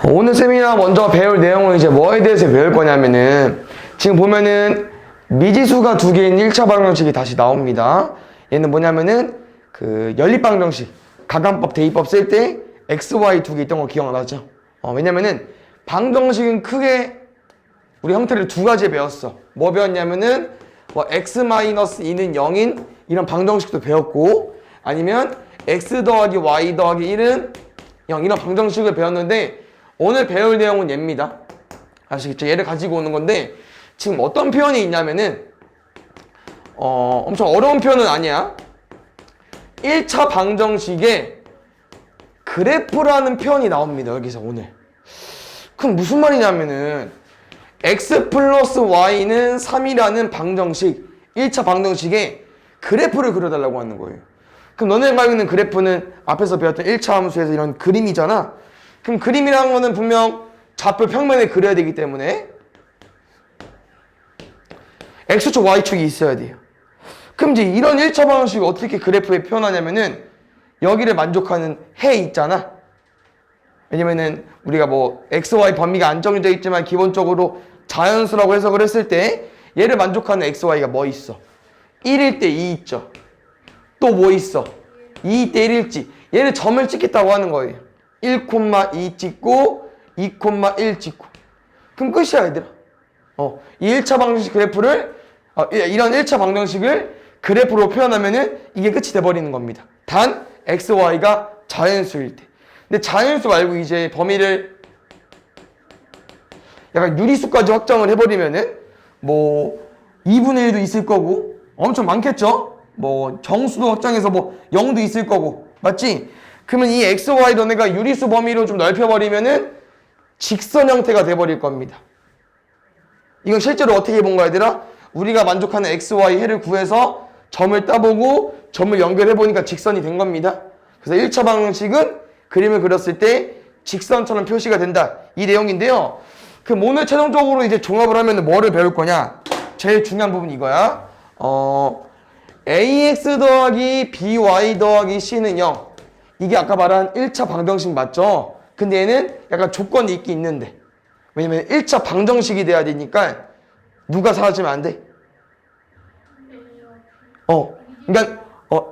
오늘 세미나 먼저 배울 내용은 이제 뭐에 대해서 배울 거냐면은 지금 보면은 미지수가 두 개인 1차 방정식이 다시 나옵니다. 얘는 뭐냐면은 그 연립방정식, 가감법, 대입법 쓸 때 x, y 두 개 있던 거 기억나죠? 왜냐면은 방정식은 크게 우리 형태를 두 가지 배웠어. 뭐 배웠냐면은 뭐 x-2는 0인 이런 방정식도 배웠고, 아니면 x 더하기 y 더하기 1은 0 이런 방정식을 배웠는데, 오늘 배울 내용은 얘입니다. 아시겠죠? 얘를 가지고 오는 건데, 지금 어떤 표현이 있냐면은 엄청 어려운 표현은 아니야. 1차 방정식에 그래프라는 표현이 나옵니다. 여기서 오늘. 그럼 무슨 말이냐면은 x 플러스 y는 3이라는 방정식, 1차 방정식에 그래프를 그려달라고 하는 거예요. 그럼 너네가 알고 있는 그래프는 앞에서 배웠던 1차 함수에서 이런 그림이잖아. 그럼 그림이라는 거는 분명 좌표 평면에 그려야 되기 때문에 x축, y축이 있어야 돼요. 그럼 이제 이런 1차 방정식을 어떻게 그래프에 표현하냐면은 여기를 만족하는 해 있잖아. 왜냐면은 우리가 뭐 x, y 범위가 안 정해져 있지만 기본적으로 자연수라고 해석을 했을 때 얘를 만족하는 x, y가 뭐 있어? 1일 때 2 있죠. 또 뭐 있어? 2일 때 1일지. 얘를 점을 찍겠다고 하는 거예요. 1,2 찍고 2,1 찍고. 그럼 끝이야, 얘들아. 이 1차 방정식 그래프를 이런 1차 방정식을 그래프로 표현하면은 이게 끝이 돼버리는 겁니다. 단 x, y가 자연수일 때. 근데 자연수 말고 이제 범위를 약간 유리수까지 확정을 해버리면은 뭐 2분의 1도 있을 거고 엄청 많겠죠? 뭐 정수도 확정해서 뭐 0도 있을 거고, 맞지? 그러면 이 x, y 너네가 유리수 범위로 좀 넓혀버리면은 직선 형태가 돼버릴 겁니다. 이건 실제로 어떻게 본 거야, 얘들아? 우리가 만족하는 x, y 해를 구해서 점을 따보고 점을 연결해보니까 직선이 된 겁니다. 그래서 1차 방정식은 그림을 그렸을 때 직선처럼 표시가 된다, 이 내용인데요. 그럼 오늘 최종적으로 이제 종합을 하면 뭐를 배울 거냐? 제일 중요한 부분이 이거야. ax 더하기 by 더하기 c는 0. 이게 아까 말한 1차 방정식 맞죠? 근데 얘는 약간 조건이 있긴 있는데, 왜냐면 1차 방정식이 돼야 되니까 누가 사라지면 안 돼? 그러니까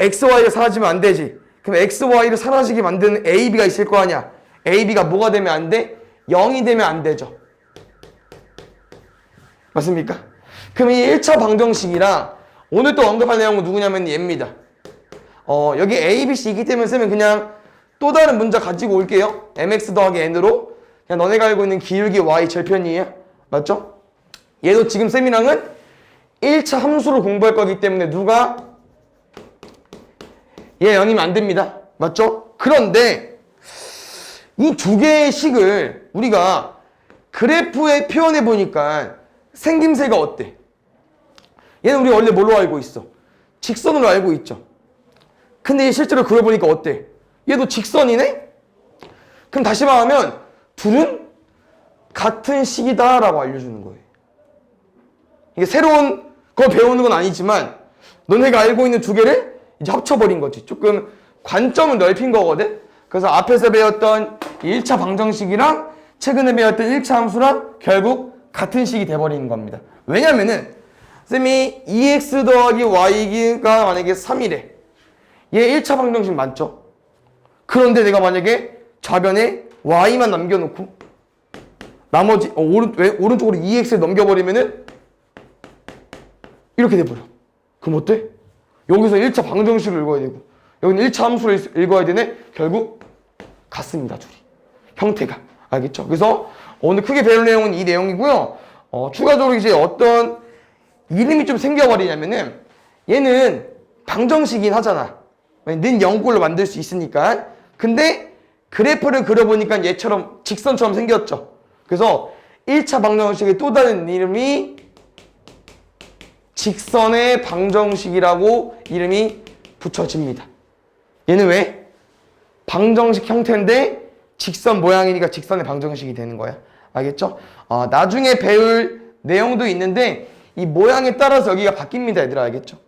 x, y가 사라지면 안 되지. 그럼 x, y를 사라지게 만드는 a, b가 있을 거 아니야. a, b가 뭐가 되면 안 돼? 0이 되면 안 되죠. 맞습니까? 그럼 이 1차 방정식이랑 오늘 또 언급할 내용은 누구냐면 얘입니다. 여기 a, b, c 있기 때문에 쓰면 그냥 또 다른 문자 가지고 올게요. mx 더하기 n으로 그냥 너네가 알고 있는 기울기 y 절편이에요. 맞죠? 얘도 지금 쌤이랑은 1차 함수로 공부할 거기 때문에 누가 얘 0이면 안 됩니다. 맞죠? 그런데 이 두 개의 식을 우리가 그래프에 표현해 보니까 생김새가 어때? 얘는 우리 원래 뭘로 알고 있어? 직선으로 알고 있죠. 근데 실제로 그려보니까 어때? 얘도 직선이네? 그럼 다시 말하면 둘은 같은 식이다 라고 알려주는 거예요. 이게 새로운 거 배우는 건 아니지만 너네가 알고 있는 두 개를 이제 합쳐버린 거지. 조금 관점을 넓힌 거거든. 그래서 앞에서 배웠던 1차 방정식이랑 최근에 배웠던 1차 함수랑 결국 같은 식이 돼버리는 겁니다. 왜냐면은 쌤이 2x 더하기 y가 만약에 3이래. 얘 1차 방정식 맞죠? 그런데 내가 만약에 좌변에 y만 남겨놓고 나머지 오른쪽으로 2x를 넘겨버리면은 이렇게 돼버려. 그럼 어때? 여기서 1차 방정식을 읽어야 되고 여기는 1차 함수를 읽어야 되네? 결국 같습니다, 둘이. 형태가. 알겠죠? 그래서 오늘 크게 배울 내용은 이 내용이고요. 추가적으로 이제 어떤 이름이 좀 생겨버리냐면은 얘는 방정식이긴 하잖아. 는 0꼴로 만들 수 있으니까. 근데 그래프를 그려보니까 얘처럼 직선처럼 생겼죠. 그래서 1차 방정식의 또 다른 이름이 직선의 방정식이라고 이름이 붙여집니다. 얘는 왜? 방정식 형태인데 직선 모양이니까 직선의 방정식이 되는 거야. 알겠죠? 나중에 배울 내용도 있는데 이 모양에 따라서 여기가 바뀝니다, 얘들아. 알겠죠?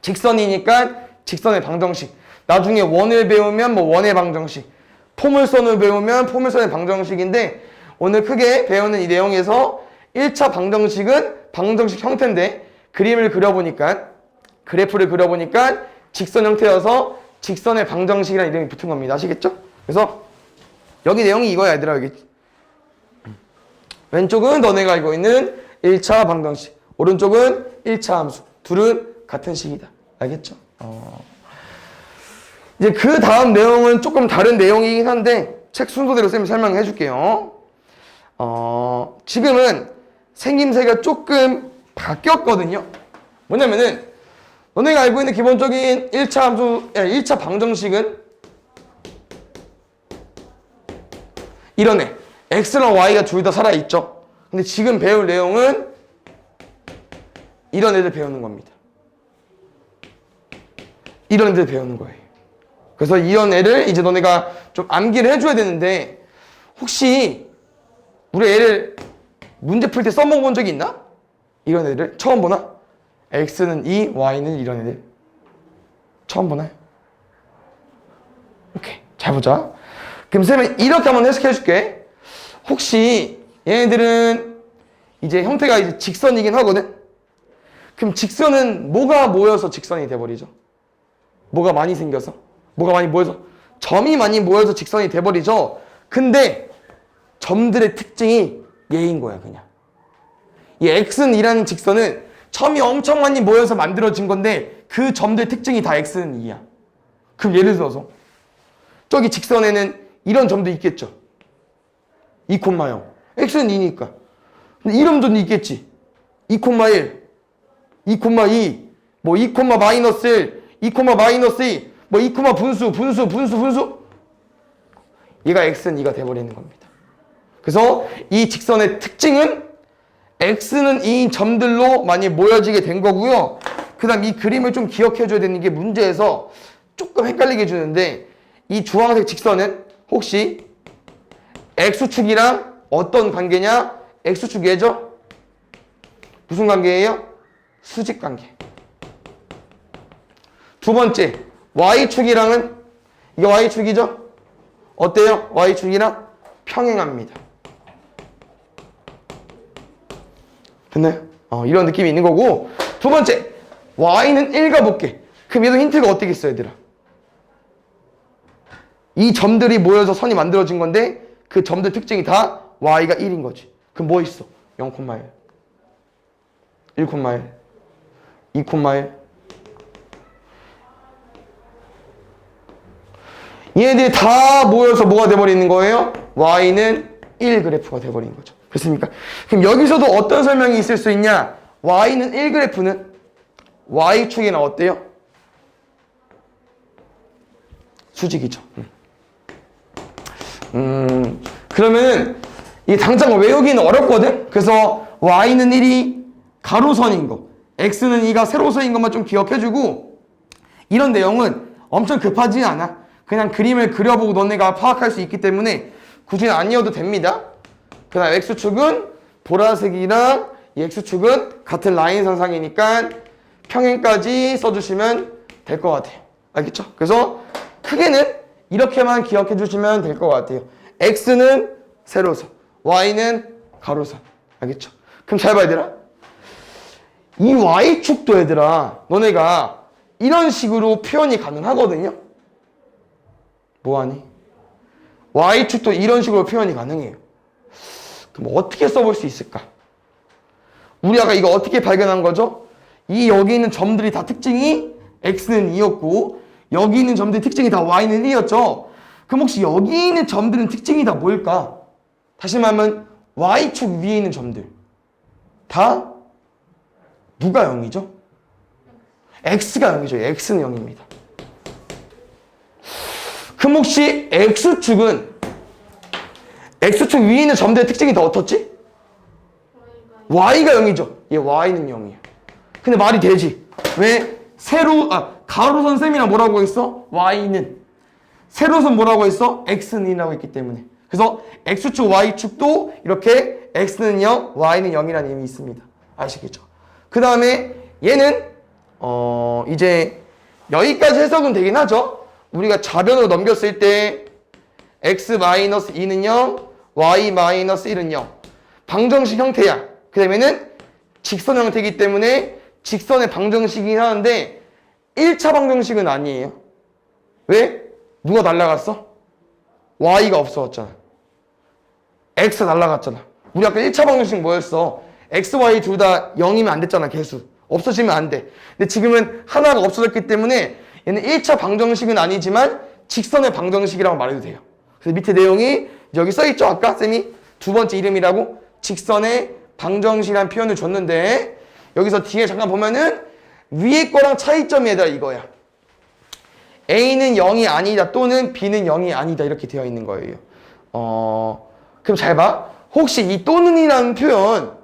직선이니까 직선의 방정식. 나중에 원을 배우면 뭐 원의 방정식. 포물선을 배우면 포물선의 방정식인데 오늘 크게 배우는 이 내용에서 1차 방정식은 방정식 형태인데 그림을 그려보니까 그래프를 그려보니까 직선 형태여서 직선의 방정식이라는 이름이 붙은 겁니다. 아시겠죠? 그래서 여기 내용이 이거야 얘들아. 여기 왼쪽은 너네가 알고 있는 1차 방정식, 오른쪽은 1차 함수. 둘은 같은 식이다. 알겠죠? 이제 그 다음 내용은 조금 다른 내용이긴 한데 책 순서대로 쌤이 설명해 줄게요. 지금은 생김새가 조금 바뀌었거든요. 뭐냐면은 너네가 알고 있는 기본적인 1차 함수, 1차 방정식은 이런 애 x랑 y가 둘 다 살아있죠. 근데 지금 배울 내용은 이런 애들 배우는 겁니다. 이런 애들 배우는 거예요. 그래서 이런 애를 이제 너네가 좀 암기를 해줘야 되는데 혹시 우리 애를 문제 풀 때 써먹어본 적이 있나? 이런 애들 처음 보나? x는 2, y는 이런 애들 처음 보나요? 오케이, 잘 보자. 그럼 쌤은 이렇게 한번 해석해 줄게. 혹시 얘네들은 이제 형태가 이제 직선이긴 하거든? 그럼 직선은 뭐가 모여서 직선이 돼버리죠? 뭐가 많이 생겨서? 뭐가 많이 모여서? 점이 많이 모여서 직선이 돼버리죠? 근데 점들의 특징이 얘인 거야, 그냥. 이 x는 2라는 직선은 점이 엄청 많이 모여서 만들어진 건데 그 점들의 특징이 다 x는 2야. 그럼 예를 들어서 저기 직선에는 이런 점도 있겠죠? 2,0 x는 2니까. 근데 이런 점도 있겠지? 2,1 2,2 뭐 2, 마이너스 1 2, 마이너스 2 뭐 2, 분수 얘가 x는 2가 돼버리는 겁니다. 그래서 이 직선의 특징은 x는 2인 점들로 많이 모여지게 된 거고요. 그 다음 이 그림을 좀 기억해줘야 되는 게 문제에서 조금 헷갈리게 해주는데 이 주황색 직선은 혹시 x축이랑 어떤 관계냐? x축 얘죠? 무슨 관계예요? 수직 관계. 두 번째 y축이랑은 이게 y축이죠? 어때요? y축이랑 평행합니다. 됐나요? 이런 느낌이 있는 거고 두 번째 y는 1 가볼게. 그럼 얘도 힌트가 어떻게 있어 얘들아? 이 점들이 모여서 선이 만들어진 건데 그 점들 특징이 다 y가 1인 거지. 그럼 뭐 있어? 0,1 1,1 2,1 얘네들이 다 모여서 뭐가 돼버리는 거예요? y는 1 그래프가 돼버린 거죠. 그렇습니까? 그럼 여기서도 어떤 설명이 있을 수 있냐? y는 1 그래프는 y축이나 어때요? 수직이죠. 그러면은 이 당장 외우기는 어렵거든? 그래서 y는 1이 가로선인 거, x는 2가 세로선인 것만 좀 기억해주고 이런 내용은 엄청 급하지 않아. 그냥 그림을 그려보고 너네가 파악할 수 있기 때문에 굳이 안 이어도 됩니다. 그 다음 x축은 보라색이랑 이 x축은 같은 라인 선상이니까 평행까지 써주시면 될 것 같아요. 알겠죠? 그래서 크게는 이렇게만 기억해 주시면 될 것 같아요. x는 세로선, y는 가로선. 알겠죠? 그럼 잘 봐야 얘들아. 이 y축도 얘들아 너네가 이런 식으로 표현이 가능하거든요. 뭐하니? y축도 이런 식으로 표현이 가능해요. 그럼 어떻게 써볼 수 있을까? 우리 아까 이거 어떻게 발견한 거죠? 이 여기 있는 점들이 다 특징이 x는 2였고 여기 있는 점들의 특징이 다 y는 1이었죠. 그럼 혹시 여기 있는 점들은 특징이 다 뭘까? 다시 말하면 y축 위에 있는 점들 다 누가 0이죠? x가 0이죠. x는 0입니다. 그럼 혹시 x축은 x축 위에 있는 점들의 특징이 다 어떻지? y가 0이죠. 얘 y는 0이야. 근데 말이 되지. 왜? 가로선 쌤이랑 뭐라고 했어? y는. 세로선 뭐라고 했어? x는 2라고 했기 때문에. 그래서 x축, y축도 이렇게 x는 0, y는 0이라는 의미 있습니다. 아시겠죠? 그 다음에 얘는 이제 여기까지 해석은 되긴 하죠. 우리가 좌변으로 넘겼을 때 x-2는 0, y-1은 0. 방정식 형태야. 그 다음에는 직선 형태이기 때문에 직선의 방정식이긴 하는데 1차 방정식은 아니에요. 왜? 누가 날라갔어? y가 없어졌잖아. x 날라갔잖아. 우리 아까 1차 방정식 뭐였어? x, y 둘 다 0이면 안 됐잖아. 개수. 없어지면 안 돼. 근데 지금은 하나가 없어졌기 때문에 얘는 1차 방정식은 아니지만 직선의 방정식이라고 말해도 돼요. 그래서 밑에 내용이 여기 써있죠? 아까 쌤이 두 번째 이름이라고 직선의 방정식이라는 표현을 줬는데 여기서 뒤에 잠깐 보면은 위에 거랑 차이점이 얘들아 이거야. A는 0이 아니다 또는 B는 0이 아니다 이렇게 되어 있는 거예요. 그럼 잘 봐. 혹시 이 또는이라는 표현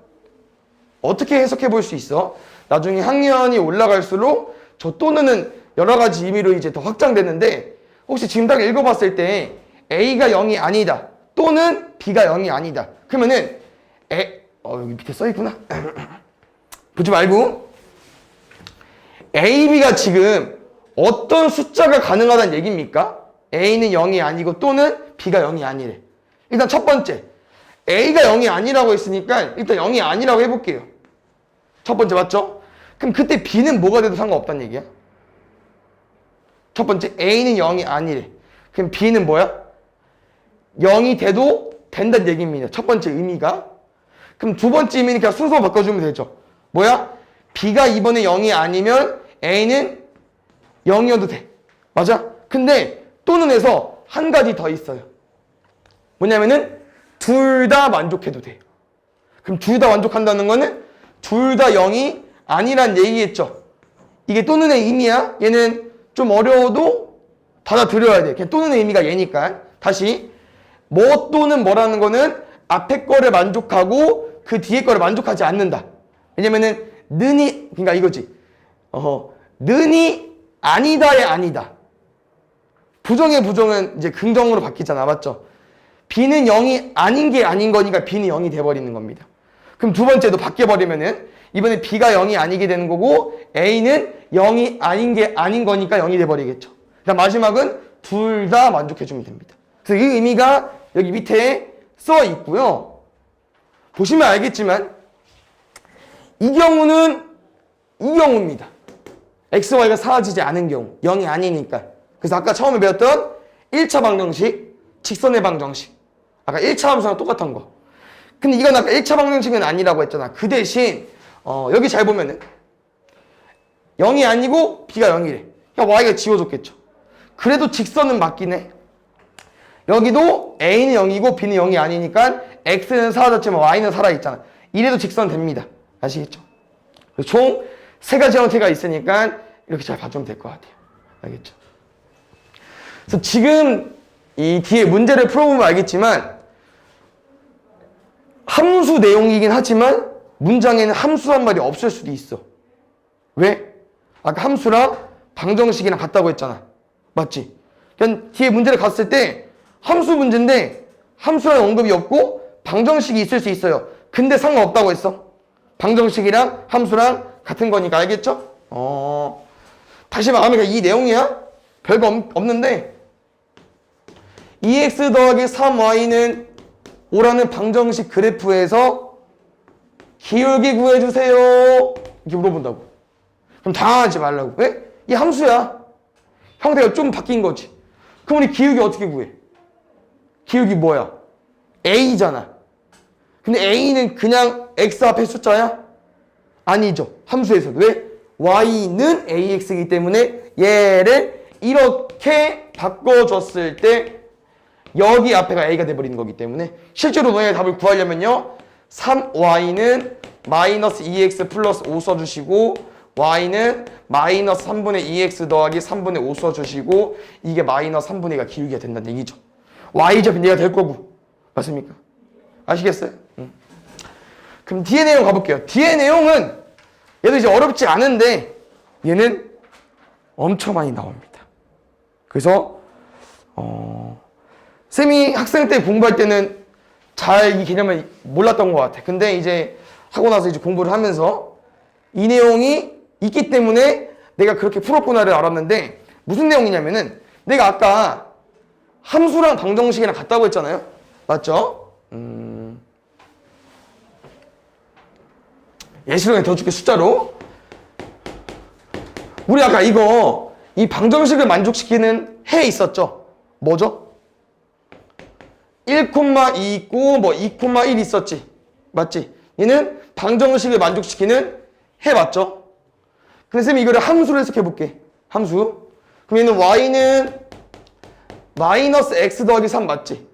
어떻게 해석해 볼 수 있어? 나중에 학년이 올라갈수록 저 또는은 여러 가지 의미로 이제 더 확장되는데 혹시 지금 딱 읽어봤을 때 A가 0이 아니다 또는 B가 0이 아니다 그러면은 여기 밑에 써있구나. 보지 말고 A, B가 지금 어떤 숫자가 가능하다는 얘기입니까? A는 0이 아니고 또는 B가 0이 아니래. 일단 첫 번째 A가 0이 아니라고 했으니까 일단 0이 아니라고 해볼게요. 첫 번째 맞죠? 그럼 그때 B는 뭐가 돼도 상관없다는 얘기야? 첫 번째 A는 0이 아니래. 그럼 B는 뭐야? 0이 돼도 된다는 얘기입니다. 첫 번째 의미가. 그럼 두 번째 의미는 그냥 순서 바꿔주면 되죠. 뭐야? B가 이번에 0이 아니면 A는 0이어도 돼. 맞아? 근데 또는에서 한 가지 더 있어요. 뭐냐면은 둘 다 만족해도 돼요. 그럼 둘 다 만족한다는 거는 둘 다 0이 아니란 얘기겠죠. 이게 또는의 의미야. 얘는 좀 어려워도 받아들여야 돼. 그냥 또는의 의미가 얘니까. 다시 뭐 또는 뭐라는 거는 앞에 거를 만족하고 그 뒤에 거를 만족하지 않는다. 왜냐면은 는이 그러니까 이거지. 는이 아니다의 아니다. 부정의 부정은 이제 긍정으로 바뀌잖아. 맞죠? B는 0이 아닌 게 아닌 거니까 B는 0이 돼버리는 겁니다. 그럼 두 번째도 바뀌어버리면은 이번에 B가 0이 아니게 되는 거고 A는 0이 아닌 게 아닌 거니까 0이 돼버리겠죠. 그다음 마지막은 둘 다 만족해주면 됩니다. 그래서 이 의미가 여기 밑에 써 있고요. 보시면 알겠지만 이 경우는 이 경우입니다. X, Y가 사라지지 않은 경우 0이 아니니까. 그래서 아까 처음에 배웠던 1차 방정식, 직선의 방정식 아까 1차 함수랑 똑같은 거. 근데 이건 아까 1차 방정식은 아니라고 했잖아. 그 대신 여기 잘 보면은 0이 아니고 B가 0이래. 그러니까 Y가 지워졌겠죠. 그래도 직선은 맞긴 해. 여기도 A는 0이고 B는 0이 아니니까 X는 사라졌지만 Y는 살아있잖아. 이래도 직선 됩니다. 아시겠죠? 총 세 가지 형태가 있으니까 이렇게 잘 봐주면 될 것 같아요. 알겠죠? 그래서 지금 이 뒤에 문제를 풀어보면 알겠지만 함수 내용이긴 하지만 문장에는 함수 한 말이 없을 수도 있어. 왜? 아까 함수랑 방정식이랑 같다고 했잖아. 맞지? 그냥 뒤에 문제를 갔을 때 함수 문제인데 함수라는 언급이 없고 방정식이 있을 수 있어요. 근데 상관없다고 했어. 방정식이랑 함수랑 같은 거니까 알겠죠? 다시 말하면 이 내용이야? 별거 없는데 2x 더하기 3y는 5라는 방정식 그래프에서 기울기 구해주세요. 이렇게 물어본다고. 그럼 당황하지 말라고. 왜? 이 함수야. 형태가 좀 바뀐 거지. 그럼 우리 기울기 어떻게 구해? 기울기 뭐야? a잖아. 근데 a는 그냥 x 앞에 숫자야? 아니죠. 함수에서도. 왜? y는 ax이기 때문에 얘를 이렇게 바꿔줬을 때 여기 앞에가 a가 돼버리는 거기 때문에 실제로 너의 답을 구하려면요 3y는 마이너스 2x 플러스 5 써주시고 y는 마이너스 3분의 2x 더하기 3분의 5 써주시고 이게 마이너스 3분의 2가 기울기가 된다는 얘기죠. y제곱 얘가 될 거고 맞습니까? 아시겠어요? 그럼 뒤에 내용 가볼게요. 뒤에 내용은 얘도 이제 어렵지 않은데 얘는 엄청 많이 나옵니다. 그래서 쌤이 학생 때 공부할 때는 잘 이 개념을 몰랐던 것 같아. 근데 이제 하고 나서 이제 공부를 하면서 이 내용이 있기 때문에 내가 그렇게 풀었구나를 알았는데 무슨 내용이냐면은 내가 아까 함수랑 방정식이랑 같다고 했잖아요. 맞죠? 예시로 더 줄게 숫자로. 우리 아까 이 방정식을 만족시키는 해 있었죠? 뭐죠? 1,2 있고 뭐 2,1 있었지. 맞지? 얘는 방정식을 만족시키는 해 맞죠? 근데 쌤이 이거를 함수로 해석해 볼게. 함수. 그럼 얘는 y는 마이너스 x 더하기 3 맞지?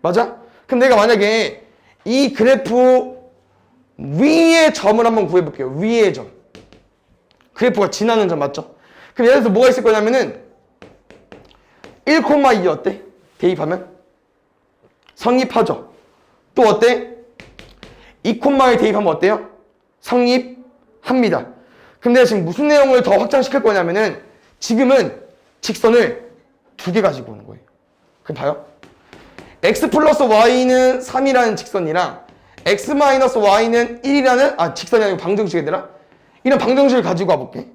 맞아? 그럼 내가 만약에 이 그래프 위의 점을 한번 구해볼게요. 위의 점. 그래프가 지나는 점 맞죠? 그럼 예를 들어서 뭐가 있을 거냐면은 1,2 어때? 대입하면? 성립하죠. 또 어때? 2,1 대입하면 어때요? 성립합니다. 그럼 내가 지금 무슨 내용을 더 확장시킬 거냐면은 지금은 직선을 2개 가지고 오는 거예요. 그럼 봐요. x 플러스 y는 3이라는 직선이랑 x 마이너스 y는 1이라는 직선이 아니고 방정식이더라. 이런 방정식을 가지고 와볼게.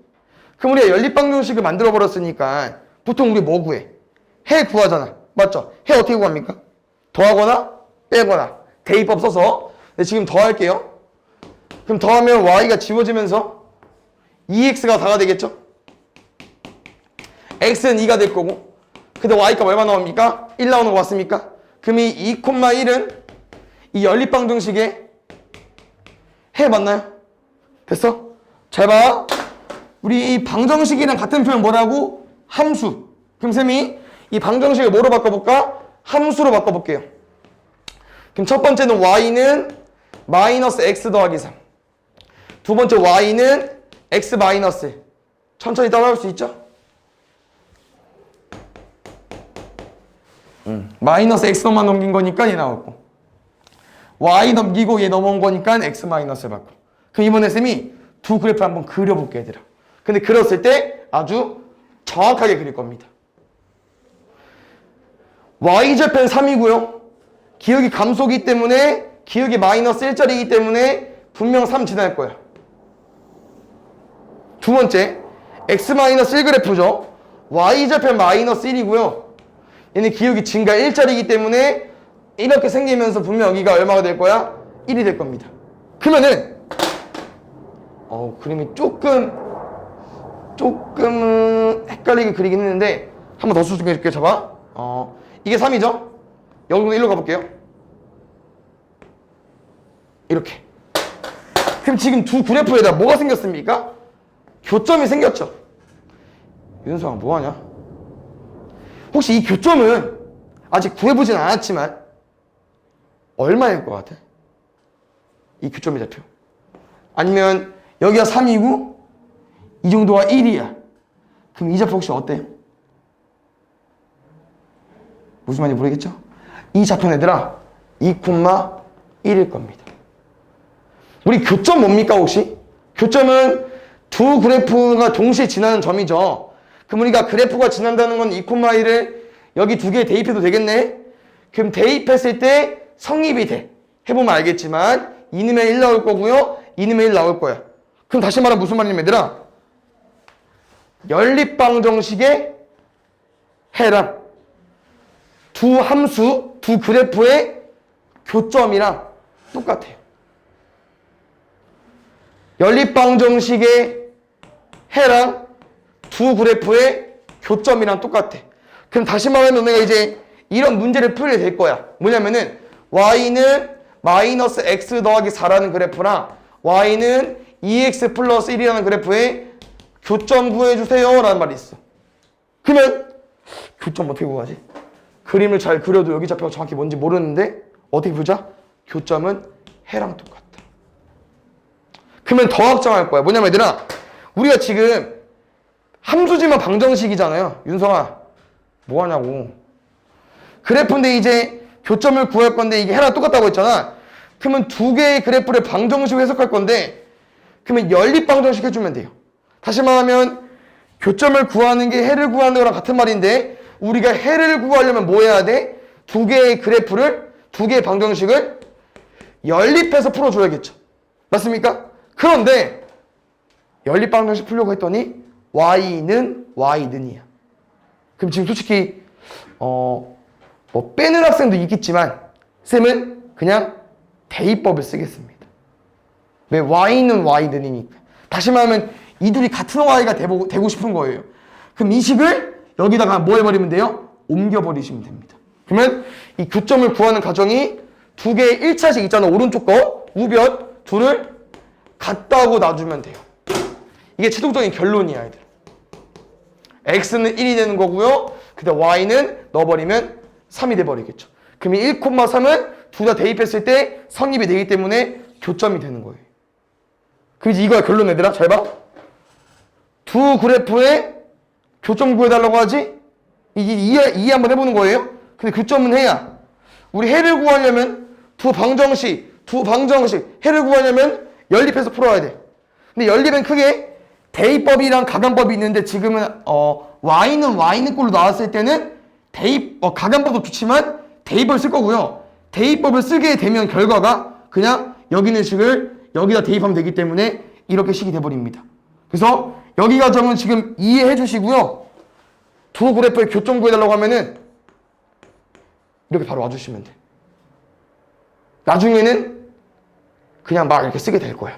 그럼 우리가 연립방정식을 만들어 버렸으니까 보통 우리 뭐 구해? 해 구하잖아. 맞죠? 해 어떻게 구합니까? 더하거나 빼거나 대입법 써서. 근데 지금 더할게요. 그럼 더하면 y가 지워지면서 2x가 4가 되겠죠? x는 2가 될 거고 근데 y가 얼마 나옵니까? 1 나오는 거 맞습니까? 그럼 이 2,1은 이 연립방정식의 해 맞나요? 됐어? 잘 봐. 우리 이 방정식이랑 같은 표현 뭐라고? 함수. 그럼 쌤이 이 방정식을 뭐로 바꿔볼까? 함수로 바꿔볼게요. 그럼 첫 번째는 y는 마이너스 x 더하기 3. 두 번째 y는 x 마이너스 1. 천천히 따라할 수 있죠? 마이너스 x만 넘긴 거니까 얘 나왔고 y 넘기고 얘 넘어온 거니까 x 마이너스를 받고. 그럼 이번에 쌤이 두 그래프 한번 그려볼게 얘들아. 근데 그렸을 때 아주 정확하게 그릴 겁니다. y좌편 3이고요. 기억이 감소기 때문에 기억이 마이너스 1짜리이기 때문에 분명 3 지날 거야. 두 번째 x 마이너스 1 그래프죠. y좌편 마이너스 1이고요. 얘는 기억이 증가 1짜리이기 때문에 이렇게 생기면서 분명 여기가 얼마가 될 거야? 1이 될 겁니다. 그러면은 그림이 조금 헷갈리게 그리긴 했는데 한 번 더 수정해 줄게요. 잡아. 이게 3이죠? 여기서 1로 가볼게요. 이렇게. 그럼 지금 두 그래프에다 뭐가 생겼습니까? 교점이 생겼죠? 윤성아 뭐하냐? 혹시 이 교점은 아직 구해보진 않았지만 얼마일 것 같아? 이 교점의 좌표. 아니면 여기가 3이고 이 정도가 1이야. 그럼 이 좌표 혹시 어때요? 무슨 말인지 모르겠죠? 이 좌표는 얘들아 2,1일 겁니다. 우리 교점 뭡니까 혹시? 교점은 두 그래프가 동시에 지나는 점이죠. 그럼 우리가 그래프가 지난다는 건 2,1을 여기 두 개에 대입해도 되겠네? 그럼 대입했을 때 성립이 돼. 해보면 알겠지만 2넣으면 1 나올 거고요. 2넣으면 1 나올 거야. 그럼 다시 말하면 무슨 말이냐면 얘들아 연립방정식의 해랑 두 함수, 두 그래프의 교점이랑 똑같아요. 연립방정식의 해랑 두 그래프의 교점이랑 똑같아. 그럼 다시 말하면 내가 이제 이런 문제를 풀게 될 거야. 뭐냐면은 y는 마이너스 x 더하기 4라는 그래프랑 y는 2x 플러스 1이라는 그래프의 교점 구해주세요 라는 말이 있어. 그러면 교점 어떻게 구하지? 그림을 잘 그려도 여기 좌표가 정확히 뭔지 모르는데 어떻게 보자? 교점은 해랑 똑같다. 그러면 더 확장할 거야. 뭐냐면 얘들아 우리가 지금 함수지만 방정식이잖아요. 윤성아 뭐하냐고. 그래프인데 이제 교점을 구할 건데 이게 해랑 똑같다고 했잖아. 그러면 두 개의 그래프를 방정식으로 해석할 건데 그러면 연립방정식 해주면 돼요. 다시 말하면 교점을 구하는 게 해를 구하는 거랑 같은 말인데 우리가 해를 구하려면 뭐 해야 돼? 두 개의 그래프를 두 개의 방정식을 연립해서 풀어줘야겠죠. 맞습니까? 그런데 연립방정식 풀려고 했더니 y는 y는이야. 그럼 지금 솔직히 뭐 빼는 학생도 있겠지만 쌤은 그냥 대입법을 쓰겠습니다. 왜? y는 y들이니까. 다시 말하면 이 둘이 같은 y가 되고 싶은 거예요. 그럼 이 식을 여기다가 뭐 해버리면 돼요? 옮겨버리시면 됩니다. 그러면 이 교점을 구하는 과정이 두 개의 1차식 있잖아. 오른쪽 거 우변 둘을 같다 하고 놔주면 돼요. 이게 최종적인 결론이야, 아이들. x는 1이 되는 거고요. 그다음 y는 넣어버리면 3이 돼버리겠죠. 그럼 이 1,3은 둘 다 대입했을 때 성립이 되기 때문에 교점이 되는 거예요. 그럼 이거야 결론. 얘들아 잘 봐. 두 그래프의 교점 구해달라고 하지? 이해 한번 해보는 거예요. 근데 교점은 해야 우리 해를 구하려면 두 방정식 해를 구하려면 연립해서 풀어야 돼. 근데 연립은 크게 대입법이랑 가간법이 있는데 지금은 y는 꼴로 나왔을 때는 가간법도 좋지만 대입법을 쓸 거고요. 대입법을 쓰게 되면 결과가 그냥 여기 있는 식을 여기다 대입하면 되기 때문에 이렇게 식이 돼버립니다. 그래서 여기 과정은 지금 이해해 주시고요. 두 그래프의 교점 구해달라고 하면은 이렇게 바로 와주시면 돼. 나중에는 그냥 막 이렇게 쓰게 될 거야.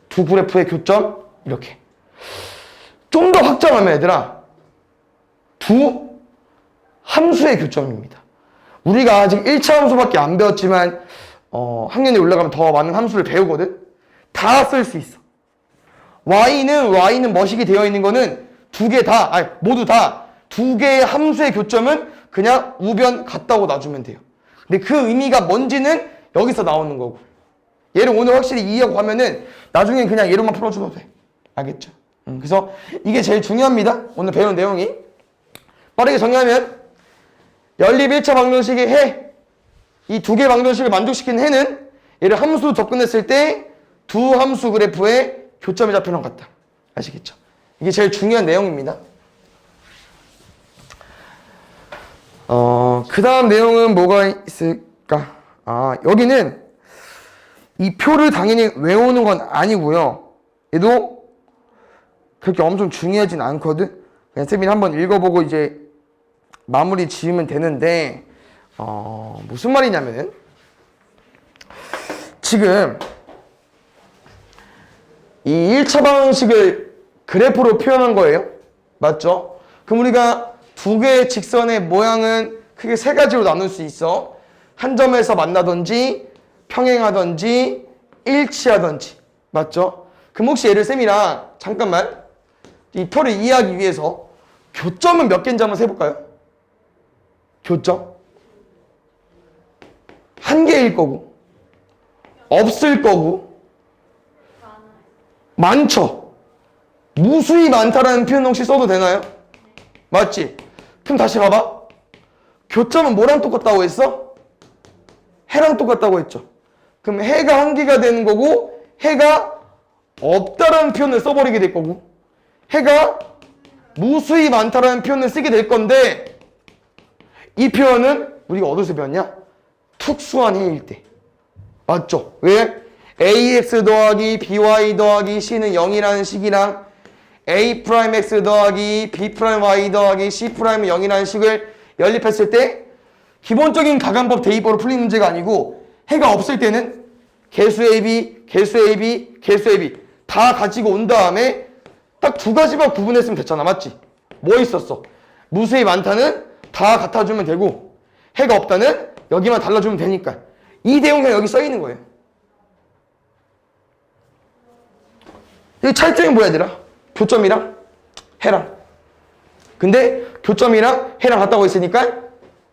두 그래프의 교점 이렇게. 좀 더 확장하면 얘들아 두 함수의 교점입니다. 우리가 아직 1차 함수밖에 안 배웠지만 학년이 올라가면 더 많은 함수를 배우거든. 다 쓸 수 있어. y는 뭐식이 되어 있는 거는 모두 다 두 개의 함수의 교점은 그냥 우변 같다고 놔주면 돼요. 근데 그 의미가 뭔지는 여기서 나오는 거고. 얘를 오늘 확실히 이해하고 가면은 나중에 그냥 얘로만 풀어줘도 돼. 알겠죠? 그래서 이게 제일 중요합니다. 오늘 배운 내용이. 빠르게 정리하면 연립 1차 방정식의 해, 이 두 개의 방정식을 만족시키는 해는 얘를 함수로 접근했을 때 두 함수 그래프의 교점이 좌표랑 같다. 아시겠죠? 이게 제일 중요한 내용입니다. 그 다음 내용은 뭐가 있을까? 여기는 이 표를 당연히 외우는 건 아니고요. 얘도 그렇게 엄청 중요하진 않거든. 그냥 쌤이 한번 읽어보고 이제 마무리 지으면 되는데, 무슨 말이냐면은, 지금 이 1차 방식을 그래프로 표현한 거예요. 맞죠? 그럼 우리가 두 개의 직선의 모양은 크게 세 가지로 나눌 수 있어. 한 점에서 만나든지, 평행하든지, 일치하든지. 맞죠? 그럼 혹시 얘를 쌤이랑 잠깐만 이 표를 이해하기 위해서 교점은 몇 개인지 한번 세볼까요? 교점? 한 개일 거고, 없을 거고, 많죠? 무수히 많다라는 표현 혹시 써도 되나요? 맞지? 그럼 다시 봐봐. 교점은 뭐랑 똑같다고 했어? 해랑 똑같다고 했죠. 그럼 해가 한 개가 되는 거고 해가 없다라는 표현을 써버리게 될 거고 해가 무수히 많다라는 표현을 쓰게 될 건데 이 표현은 우리가 어디서 배웠냐? 특수한 해일 때. 맞죠? 왜? ax 더하기 by 더하기 c는 0이라는 식이랑 a'(x) 더하기 b'(y) 더하기 c'(은 0이라는 식을 연립했을 때 기본적인 가간법 대입법으로 풀린 문제가 아니고 해가 없을 때는 개수 AB, 개수 AB, 개수 AB 다 가지고 온 다음에 딱 두 가지만 구분했으면 됐잖아. 맞지? 뭐 있었어? 무수히 많다는 다 갖다주면 되고 해가 없다는 여기만 달라주면 되니까 이 내용이 여기 써있는 거예요. 이 차이점이 뭐야 얘들아? 교점이랑 해랑. 근데 교점이랑 해랑 같다고 했으니까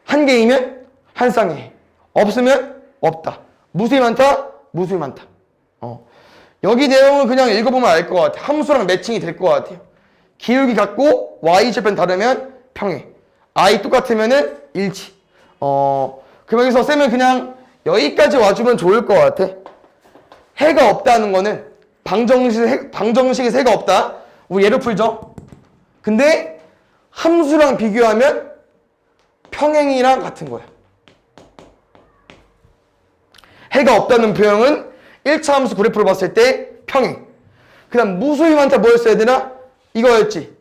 한 개이면 한 쌍의 해. 없으면 없다. 무수히 많다? 무수히 많다. 여기 내용은 그냥 읽어보면 알 것 같아. 함수랑 매칭이 될 것 같아요. 기울기 같고 y좌표는 다르면 평행. i 똑같으면은 일치. 그럼 여기서 쌤은 그냥 여기까지 와주면 좋을 것 같아. 해가 없다는 거는 방정식에서 해가 없다. 우리 예로 풀죠. 근데 함수랑 비교하면 평행이랑 같은 거야. 해가 없다는 표현은 1차 함수 그래프를 봤을 때 평행. 그 다음 무수히 많다 뭐였어야 되나? 이거였지.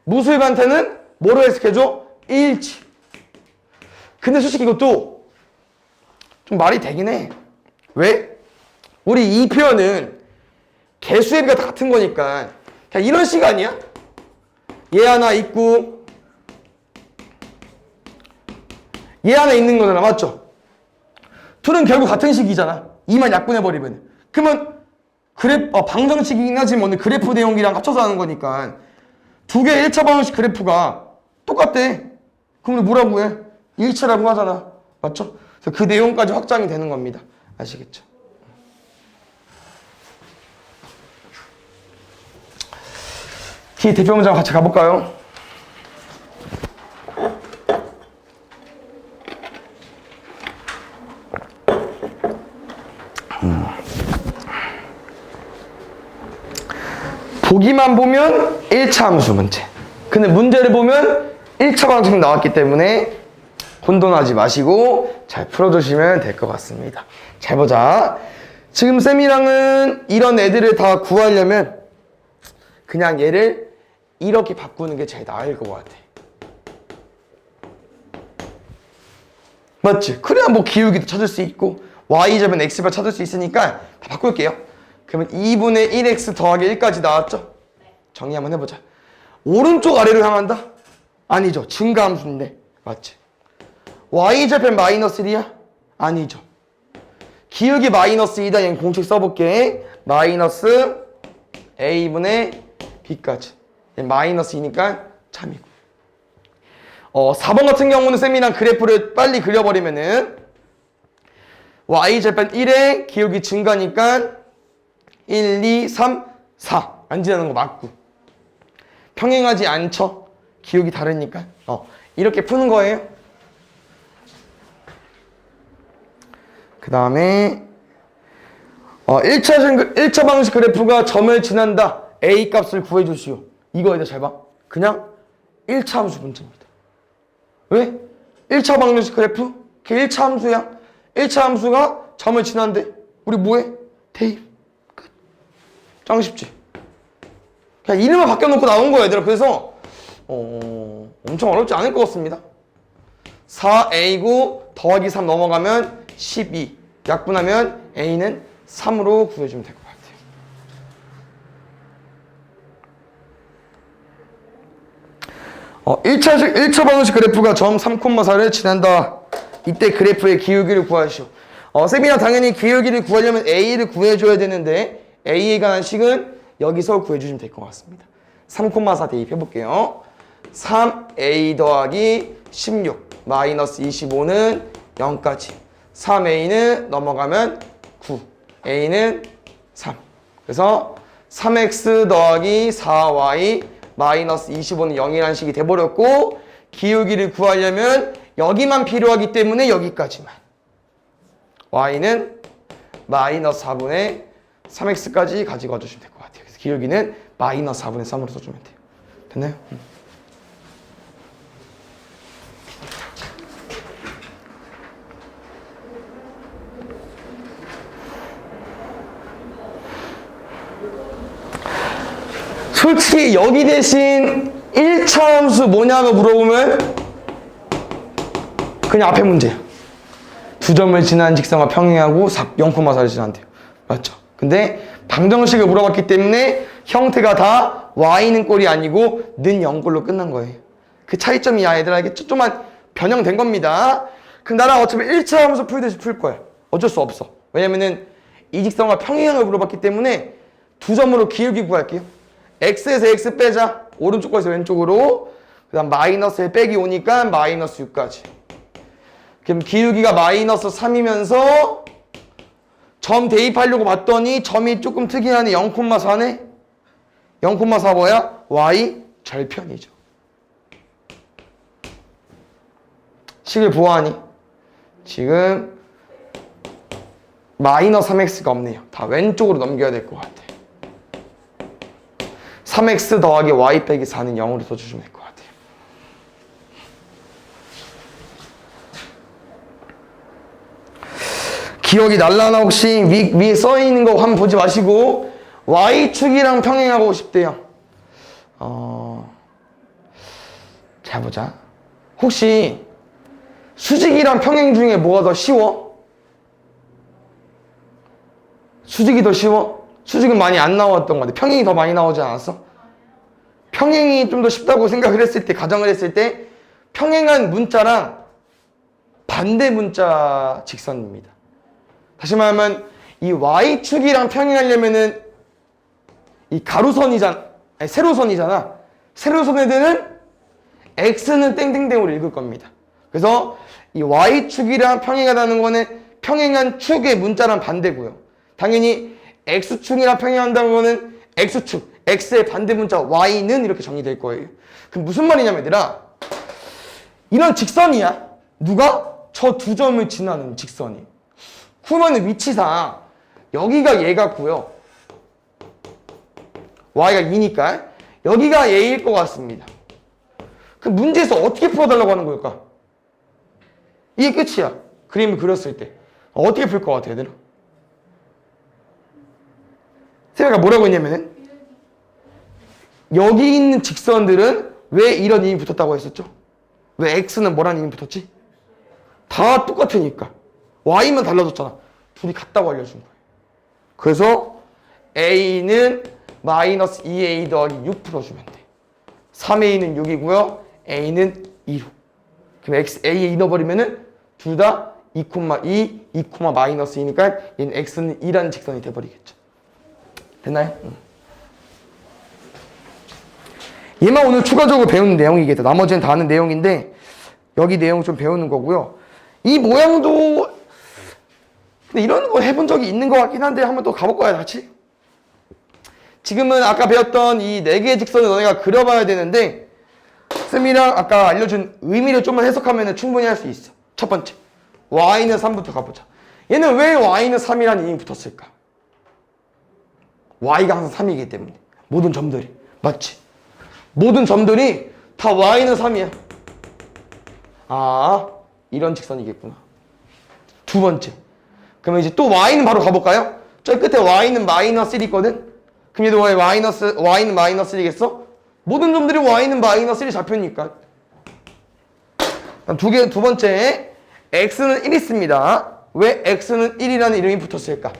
무수히 많다는 뭐로 해석해줘? 일치. 근데 솔직히 이것도 좀 말이 되긴 해. 왜? 우리 이 표현은 개수의 비가 다 같은 거니까 그냥 이런 식 아니야? 얘 하나 있고 얘 하나 있는 거잖아. 맞죠? 둘은 결국 같은 식이잖아. 2만 약분해버리면. 그러면 방정식이긴 하지만 오늘 그래프 내용이랑 합쳐서 하는 거니까 두 개의 1차 방정식 그래프가 똑같대. 그럼 우리 뭐라고 해? 1차라고 하잖아. 맞죠? 그래서 그 내용까지 확장이 되는 겁니다. 아시겠죠? 뒤에 대표 문장 같이 가볼까요? 보기만 보면 1차 함수 문제. 근데 문제를 보면 1차 방정식 나왔기 때문에 혼돈하지 마시고 잘 풀어주시면 될 것 같습니다. 잘 보자. 지금 쌤이랑은 이런 애들을 다 구하려면 그냥 얘를 이렇게 바꾸는 게 제일 나을 것 같아. 맞지? 그래야 뭐 기울기도 찾을 수 있고 y제곱 x발 찾을 수 있으니까 다 바꿀게요. 그러면 2분의 1x 더하기 1까지 나왔죠? 정리 한번 해보자. 오른쪽 아래로 향한다? 아니죠. 증가함수인데. 맞지? y제곱 마이너스 1이야? 아니죠. 기울기 마이너스 2다. 얘는 공식 써볼게. 마이너스 a분의 b까지. 마이너스 2니까 참이고. 4번 같은 경우는 쌤이랑 그래프를 빨리 그려버리면은 y제곱 1에 기울기 증가니까 1, 2, 3, 4 안 지나는 거 맞고 평행하지 않죠? 기울기 다르니까 이렇게 푸는 거예요. 그 다음에 1차 방식 그래프가 점을 지난다. a 값을 구해주시오. 이거 이제 잘 봐. 그냥 1차 함수 문제입니다. 왜? 1차 방정식 그래프? 걔 1차 함수야. 1차 함수가 점을 지난대. 우리 뭐해? 대입. 끝. 짱 쉽지? 그냥 이름을 바뀌어놓고 나온 거야, 얘들아. 그래서 엄청 어렵지 않을 것 같습니다. 4a고 더하기 3 넘어가면 12. 약분하면 a는 3으로 구해주면 될 것 같아요. 1차 방정식 그래프가 점 3,4를 지난다. 이때 그래프의 기울기를 구하시오. 쌤이랑 당연히 기울기를 구하려면 a를 구해줘야 되는데 a에 관한 식은 여기서 구해주시면 될 것 같습니다. 3,4 대입해볼게요. 3a 더하기 16 마이너스 25는 0까지. 3a는 넘어가면 9. a는 3. 그래서 3x 더하기 4y 마이너스 25는 0이라는 식이 돼버렸고 기울기를 구하려면 여기만 필요하기 때문에 여기까지만. y는 마이너스 4분의 3x까지 가지고 와주시면 될 것 같아요. 그래서 기울기는 마이너스 4분의 3으로 써주면 돼요. 됐나요? 솔직히 여기 대신 1차 함수 뭐냐고 물어보면 그냥 앞에 문제야. 두 점을 지난 직선과 평행하고 0,4를 지난대요. 맞죠? 근데 방정식을 물어봤기 때문에 형태가 다 y는 꼴이 아니고 는 0꼴로 끝난 거예요. 그 차이점이야, 얘들아. 알겠죠? 좀만 변형된 겁니다. 그럼 나랑 어차피 1차 함수 풀듯이 풀 거야. 어쩔 수 없어. 왜냐면은 이 직선과 평행을 물어봤기 때문에 두 점으로 기울기 구할게요. x에서 x 빼자. 오른쪽 거에서 왼쪽으로. 그 다음 마이너스에 빼기 오니까 마이너스 6까지. 그럼 기울기가 마이너스 3이면서 점 대입하려고 봤더니 점이 조금 특이하네. 0,4네. 0,4 뭐야? y 절편이죠. 식을 보아하니 지금 마이너스 3x가 없네요. 다 왼쪽으로 넘겨야 될 것 같아. 3x 더하기 y 빼기 4는 0으로 써주시면 될 것 같아요. 기억이 날라나 혹시 위에 써있는 거 한번 보지 마시고 y축이랑 평행하고 싶대요. 자 보자. 혹시 수직이랑 평행 중에 뭐가 더 쉬워? 수직이 더 쉬워? 수직은 많이 안 나왔던 것 같아. 평행이 더 많이 나오지 않았어? 평행이 좀 더 쉽다고 생각을 했을 때, 가정을 했을 때 평행한 문자랑 반대 문자 직선입니다. 다시 말하면 이 Y축이랑 평행하려면은 이 가로선이잖아, 아니, 세로선이잖아. 세로선에는 X는 땡땡땡으로 읽을 겁니다. 그래서 이 Y축이랑 평행하다는 거는 평행한 축의 문자랑 반대고요. 당연히 X축이랑 평행한다는 거는 X축, X의 반대 문자 Y는 이렇게 정리될 거예요. 그럼 무슨 말이냐면 얘들아, 이런 직선이야. 누가? 저 두 점을 지나는 직선이. 그러면 위치상 여기가 얘 같고요. Y가 2니까 여기가 얘일 것 같습니다. 그 문제에서 어떻게 풀어달라고 하는 걸까? 이게 끝이야. 그림을 그렸을 때 어떻게 풀 것 같아 얘들아? 세배가 뭐라고 했냐면은 여기 있는 직선들은 왜 이런 인이 붙었다고 했었죠? 왜 X는 뭐라는 인이 붙었지? 다 똑같으니까. Y만 달라졌잖아. 둘이 같다고 알려준 거예요. 그래서 A는 마이너스 2A 더하기 6 풀어주면 돼. 3A는 6이고요. A는 2로. 그럼 A에 2 넣어버리면은 둘 다 2,2, 2, 마이너스 2니까 얘는 X는 2라는 직선이 돼버리겠죠. 됐나요? 얘만 오늘 추가적으로 배우는 내용이겠다. 나머지는 다 아는 내용인데 여기 내용 좀 배우는 거고요. 이 모양도 근데 이런 거 해본 적이 있는 것 같긴 한데 한번 또 가볼까요, 같이? 지금은 아까 배웠던 이 4개의 직선을 너네가 그려봐야 되는데 쌤이랑 아까 알려준 의미를 좀만 해석하면 충분히 할 수 있어. 첫 번째, Y는 3부터 가보자. 얘는 왜 Y는 3이라는 인이 붙었을까? Y가 항상 3이기 때문에 모든 점들이. 맞지? 모든 점들이 다 Y는 3이야. 아, 이런 직선이겠구나. 두 번째, 그러면 이제 또 Y는 바로 가볼까요? 저 끝에 Y는 마이너스 1이 있거든? 그럼 얘도 왜 Y는 마이너스 1이겠어? 모든 점들이 Y는 마이너스 1이 잡혀니까. 두 번째, X는 1 있습니다. 왜 X는 1이라는 이름이 붙었을까?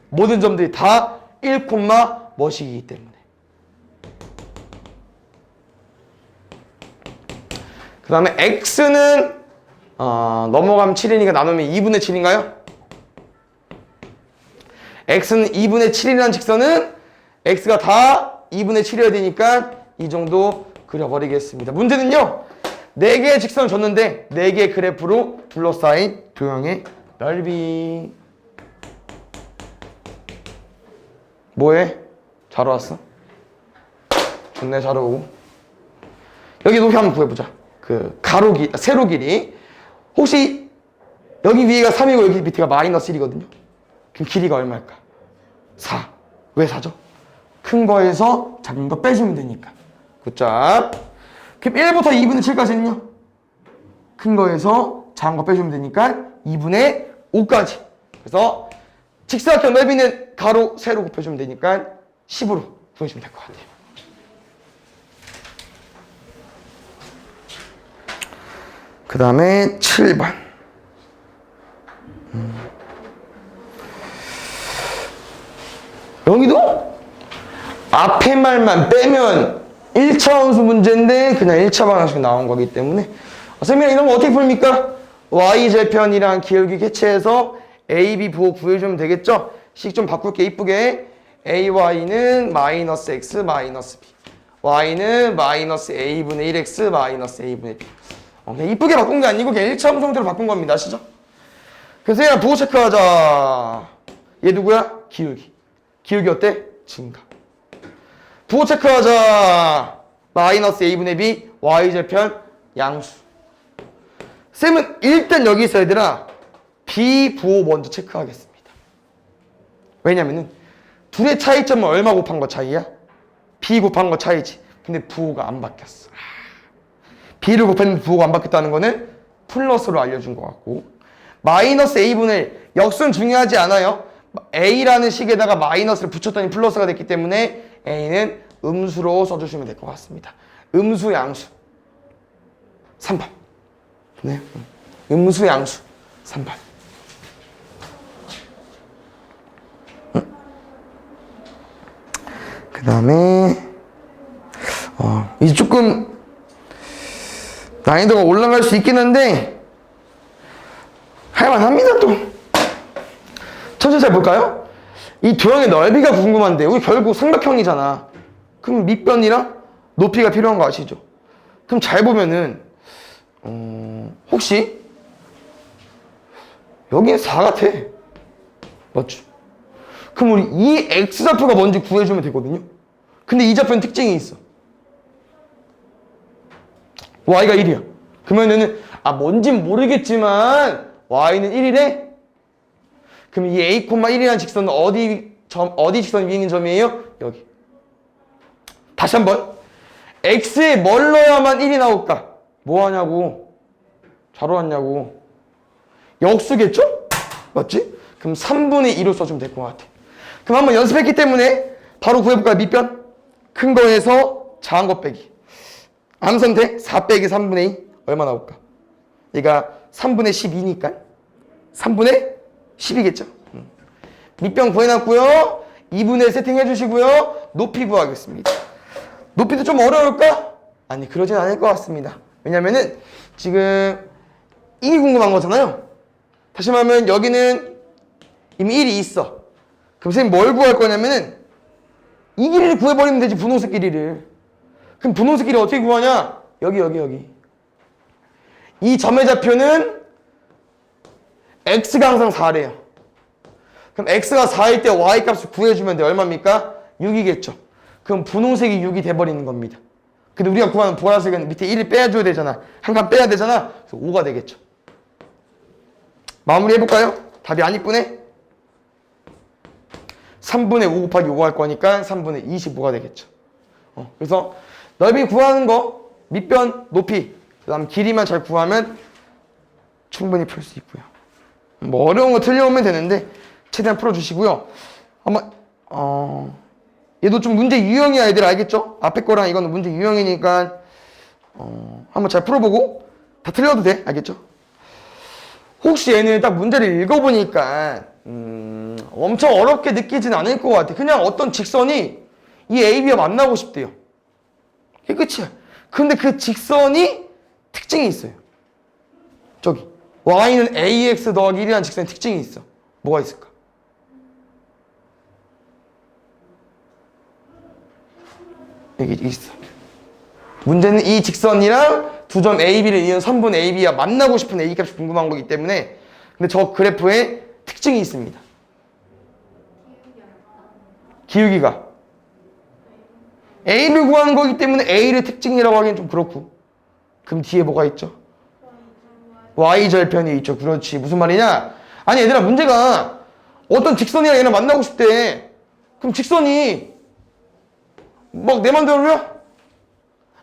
모든 점들이 다 1, 멋이기 때문에. 그 다음에 X는 넘어가면 7이니까 나누면 2분의 7인가요? X는 2분의 7이라는 직선은 X가 다 2분의 7이어야 되니까 이 정도 그려버리겠습니다. 문제는요, 4개의 직선을 줬는데 4개의 그래프로 둘러싸인 도형의 넓이. 뭐해? 잘 왔어? 좋네, 잘 오고. 여기 높이 한번 구해보자. 그 세로 길이. 혹시 여기 위에가 3이고 여기 밑에가 마이너스 1이거든요. 그럼 길이가 얼마일까? 4. 왜 4죠? 큰 거에서 작은 거 빼주면 되니까. 굿잡. 그럼 1부터 2분의 7까지는요? 큰 거에서 작은 거 빼주면 되니까 2분의 5까지. 그래서 직사각형 넓이는 가로, 세로 곱해주면 되니까 10으로 구해주면 될 것 같아요. 그 다음에 7번. 여기도 앞에 말만 빼면 1차원수 문제인데 그냥 1차 방정식 나온 거기 때문에 선생님 이런 거 어떻게 풀입니까? Y절편이랑 기울기 개체해서 A, B 부호 구해주면 되겠죠? 식 좀 바꿀게 이쁘게. AY는 마이너스 X 마이너스 B, Y는 마이너스 A분의 1X 마이너스 A분의 B. 그냥 이쁘게 바꾼 게 아니고 그냥 1차원 형태로 바꾼 겁니다. 아시죠? 그래서 얘랑 부호 체크하자. 얘 누구야? 기울기. 기울기 어때? 증가. 부호 체크하자. 마이너스 A분의 B, Y절편 양수. 쌤은 일단 여기서 얘들아 B 부호 먼저 체크하겠습니다. 왜냐면은 둘의 차이점은 얼마 곱한 거 차이야? B 곱한 거 차이지. 근데 부호가 안 바뀌었어. B를 곱했는데 부호가 안 바뀌었다는 거는 플러스로 알려준 것 같고, 마이너스 A분의 역수는 중요하지 않아요. A라는 식에다가 마이너스를 붙였더니 플러스가 됐기 때문에 A는 음수로 써주시면 될 것 같습니다. 음수 양수 3번. 네. 음수, 양수. 3번. 그 다음에 이제 조금 난이도가 올라갈 수 있긴 한데 할만합니다. 또 천천히 잘 볼까요? 이 도형의 넓이가 궁금한데 우리 결국 삼각형이잖아. 그럼 밑변이랑 높이가 필요한 거 아시죠? 그럼 잘 보면은 혹시 여기는 4 같아. 맞죠? 그럼 우리 이 X좌표가 뭔지 구해주면 되거든요. 근데 이 좌표는 특징이 있어. Y가 1이야. 그러면은 뭔진 모르겠지만 Y는 1이래? 그럼 이 A, 1이라는 직선은 어디 직선 위에 있는 점이에요? 여기. 다시 한번. X에 뭘 넣어야만 1이 나올까? 뭐 하냐고. 잘 왔냐고. 역수겠죠? 맞지? 그럼 3분의 2로 써주면 될 것 같아. 그럼 한번 연습했기 때문에 바로 구해볼까요? 밑변? 큰 거에서 작은 거 빼기. 암선택 4 빼기 3분의 2 얼마 나올까? 얘가 3분의 12니까 3분의 10이겠죠? 밑변 구해놨고요. 2분의 세팅해 주시고요. 높이 구하겠습니다. 높이도 좀 어려울까? 아니 그러진 않을 것 같습니다. 왜냐면은 지금 이게 궁금한 거잖아요. 다시 말하면 여기는 이미 1이 있어. 그럼 선생님 뭘 구할 거냐면은 이 길이를 구해버리면 되지. 분홍색 길이를. 그럼 분홍색 길이 어떻게 구하냐? 여기. 이 점의 좌표는 x가 항상 4래요. 그럼 x가 4일 때 y 값을 구해주면 돼. 얼마입니까? 6이겠죠. 그럼 분홍색이 6이 돼버리는 겁니다. 근데 우리가 구하는 보라색은 밑에 1을 빼줘야 되잖아. 한 칸 빼야 되잖아. 그래서 5가 되겠죠. 마무리 해볼까요? 답이 안 이쁘네? 3분의 5 곱하기 5 할 거니까 3분의 25가 되겠죠. 그래서 넓이 구하는 거, 밑변, 높이, 그 다음 길이만 잘 구하면 충분히 풀 수 있고요. 뭐 어려운 거 틀려오면 되는데 최대한 풀어주시고요. 한번 얘도 좀 문제 유형이야. 애들 알겠죠? 앞에 거랑 이거는 문제 유형이니까 한번 잘 풀어보고 다 틀려도 돼. 알겠죠? 혹시 얘는 딱 문제를 읽어보니까 엄청 어렵게 느끼진 않을 것 같아. 그냥 어떤 직선이 이 AB와 만나고 싶대요. 그게 끝이야. 근데 그 직선이 특징이 있어요. 저기 Y는 AX 더하기 1이라는 직선의 특징이 있어. 뭐가 있을까? 여기 있어. 문제는 이 직선이랑 두 점 AB를 이은 선분 AB와 만나고 싶은 A 값이 궁금한 거기 때문에 근데 저 그래프에 특징이 있습니다. 기울기가 A를 구하는 거기 때문에 A를 특징이라고 하기엔 좀 그렇고 그럼 뒤에 뭐가 있죠? Y절편이 있죠. 그렇지. 무슨 말이냐? 아니 얘들아 문제가 어떤 직선이랑 얘랑 만나고 싶대. 그럼 직선이 막 내 맘대로야?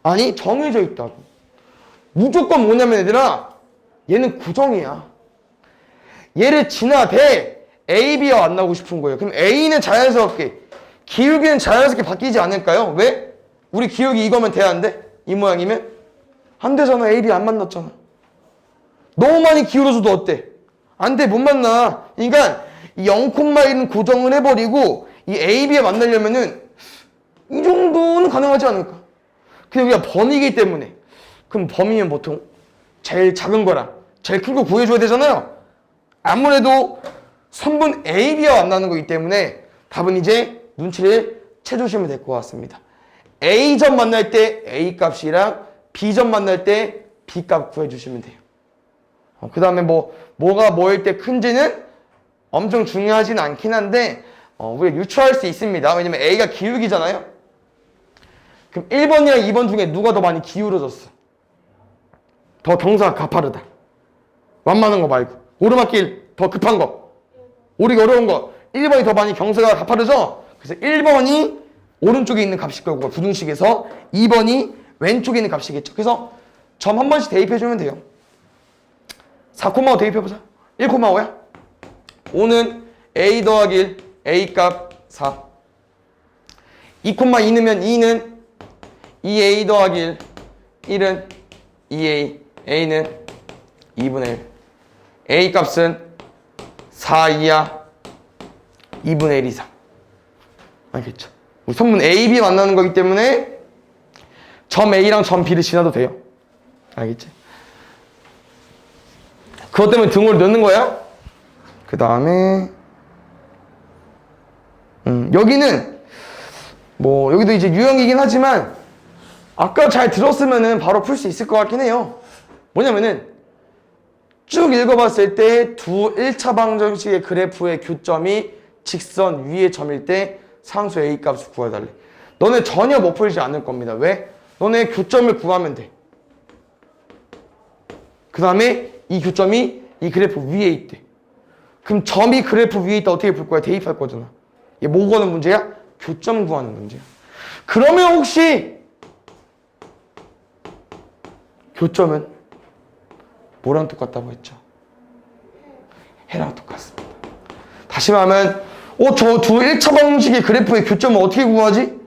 아니 정해져 있다고. 무조건 뭐냐면 얘들아 얘는 구정이야. 얘를 지나대 AB와 만나고 싶은 거예요. 그럼 A는 자연스럽게 기울기는 자연스럽게 바뀌지 않을까요? 왜? 우리 기울기 이거면 돼야 안 돼? 이 모양이면? 안 되잖아. AB 안 만났잖아. 너무 많이 기울어줘도 어때? 안 돼. 못 만나. 그러니까 0,1은 고정을 해버리고 이 AB와 만나려면은 이 정도는 가능하지 않을까? 근데 우리가 범위이기 때문에 그럼 범위면 보통 제일 작은 거랑 제일 큰 거 구해줘야 되잖아요. 아무래도 선분 AB와 만나는 거기 때문에 답은 이제 눈치를 채주시면 될 것 같습니다. A점 만날 때 A 값이랑 B점 만날 때 B 값 구해주시면 돼요. 그 다음에 뭐가 뭐일 때 큰지는 엄청 중요하진 않긴 한데 우리가 유추할 수 있습니다. 왜냐면 A가 기울기잖아요. 그럼 1번이랑 2번 중에 누가 더 많이 기울어졌어? 더 경사가 가파르다. 완만한 거 말고 오르막길 더 급한 거, 오르기 어려운 거 1번이 더 많이 경사가 가파르죠? 그래서 1번이 오른쪽에 있는 값일 거고 부등식에서 2번이 왼쪽에 있는 값이겠죠. 그래서 점 한 번씩 대입해주면 돼요. 4,5 대입해보자. 1,5야. 5는 A 더하기 1, A 값 4. 2,2 넣으면 2는 2A 더하기 1, 1은 2A, A는 2분의 1. A 값은 4 이하 2분의 1 이상. 알겠죠? 우리 선분 A, B 만나는 거기 때문에 점 A랑 점 B를 지나도 돼요. 알겠지? 그것 때문에 등호를 넣는 거야. 그 다음에 여기는 뭐 여기도 이제 유형이긴 하지만 아까 잘 들었으면은 바로 풀 수 있을 것 같긴 해요. 뭐냐면은 쭉 읽어봤을 때 두 1차 방정식의 그래프의 교점이 직선 위의 점일 때 상수 A 값을 구해달래. 너네 전혀 못 풀지 않을 겁니다. 왜? 너네 교점을 구하면 돼. 그 다음에 이 교점이 이 그래프 위에 있대. 그럼 점이 그래프 위에 있다 어떻게 풀 거야? 대입할 거잖아. 이게 뭐 구하는 문제야? 교점 구하는 문제야. 그러면 혹시 교점은 뭐랑 똑같다고 했죠? 해랑 똑같습니다. 다시 말하면 저 두 1차 방정식의 그래프의 교점을 어떻게 구하지?